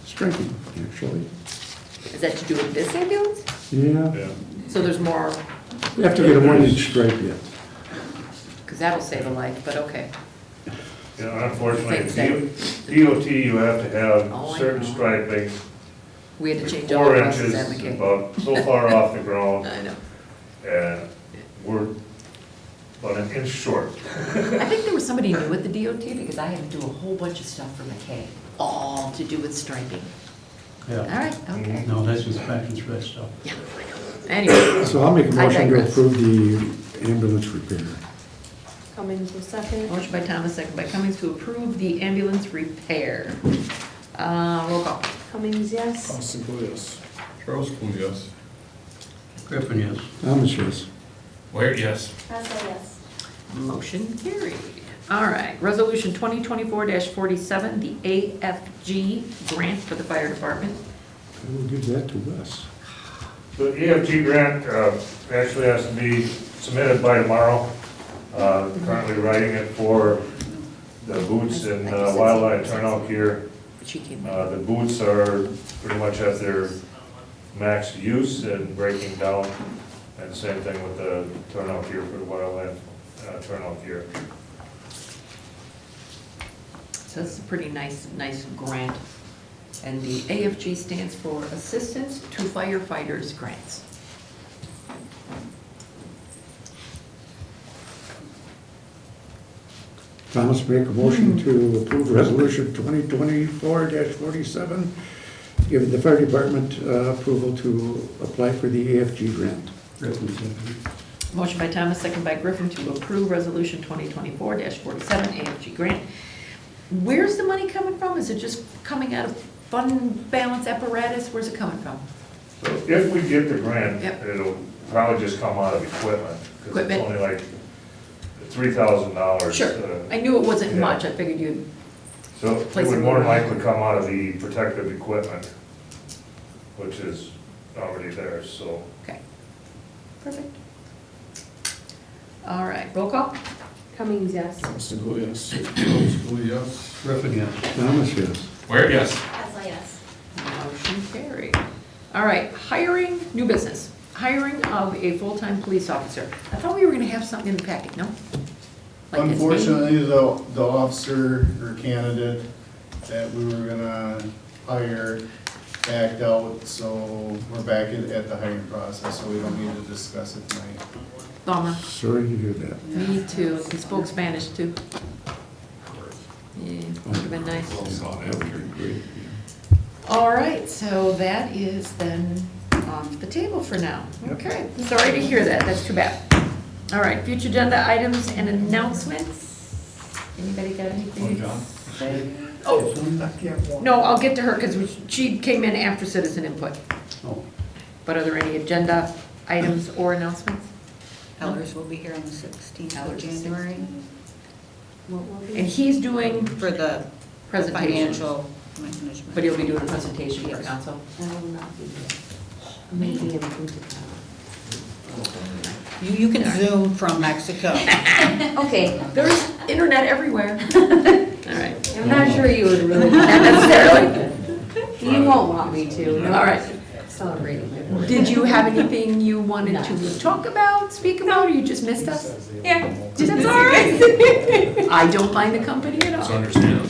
striping, actually. is that to do with this ambulance? Yeah, Yeah. So there's more, we have to get a 1-inch stripe yet. because that'll save a life, but okay. Yeah, unfortunately, Thanks, DOT, you have to have Oh, I certain know. striping, We had to change all 4 the buses inches, at McKay. about so far off the ground, I know. and we're about an inch short. I think there was somebody new at the DOT, because I had to do a whole bunch of stuff for McKay, all to do with striping. All Yeah. right, okay. No, that's inspections for that stuff. Yeah. Anyway, So I'll make a I motion to digress. approve the ambulance repair. Cummings will second. motion by Thomas, second by Cummings to approve the ambulance repair. Roll call. Cummings, yes. Austin Cool, yes. Charles Poole, yes. Griffin, yes. Thomas, yes. Wade, yes. Hesley, yes. Motion carried. All right, resolution 2024-47, the AFG grant for the fire department. I will give that to Wes. The EFG grant actually has to be submitted by tomorrow. Currently writing it for the boots and wildlife turnout gear. She came. The boots are pretty much at their max use and breaking down. And same thing with the turnout gear for the wildlife turnout gear. So this is a pretty nice grant. And the AFG stands for Assistance to Firefighters Grants. Thomas, make a motion to approve resolution 2024-47, give the fire department approval to apply for the AFG grant. Griffin, second. Motion by Thomas, second by Griffin to approve resolution 2024-47 AFG grant. Where's the money coming from? Is it just coming out of fund balance apparatus? Where's it coming from? So if we get the grant, Yep. it'll probably just come out of equipment. 'Cause Equipment. It's only like $3,000. Sure, I knew it wasn't yeah. much, I figured you'd, So it Place would it more than where- likely come out of the protective equipment, which is already there, so. okay. Perfect. All right, roll call? Cummings, yes. Austin Cool, yes. Charles Poole, yes. Griffin, yes. Thomas, yes. Wade, yes. Hesley, yes. Motion carried. All right, hiring, new business, hiring of a full-time police officer. I thought we were gonna have something in the packet, no? Like his name? Unfortunately, the officer or candidate that we were gonna hire backed out, so we're back at the hiring process, so we don't need to discuss it tonight. Bummer. Sorry to hear that. Me too. He spoke Spanish too. Yeah, would have been nice. That would be great. All right, so that is then off the table for now. Okay, sorry to hear that. That's too bad. All right, future agenda items and announcements. Anybody got anything to John? say? Oh, no, I'll get to her because she came in after citizen input. Oh, But are there any agenda items or announcements? Elders will be here on the 16th of Elders, January What will be? And he's doing for the presentation, financial management. but he'll be doing a presentation for Yes. council. I will not be there. Maybe in Punta You can Zoom from Mexico. Cana. Okay, There's internet everywhere. All right. I'm not sure you would really. Not necessarily. You won't want me to, no. All right. Celebrating my birthday. Did you have anything you wanted to talk about, speak about, or you just missed us? Yeah, That's all right. I don't mind the company at It's all. understandable.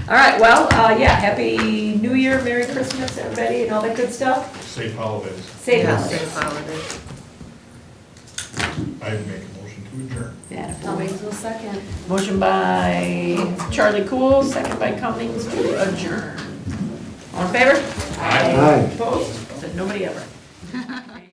All right, well, yeah, Happy New Year, Merry Christmas, everybody, and all that good stuff. Safe holidays. Safe Yeah, holidays. safe holidays. I'd make a motion to adjourn. Yeah. I'll wait till second. Motion by Charlie Cool, second by Cummings to adjourn. All in favor? Aye. Opposed? Said nobody ever.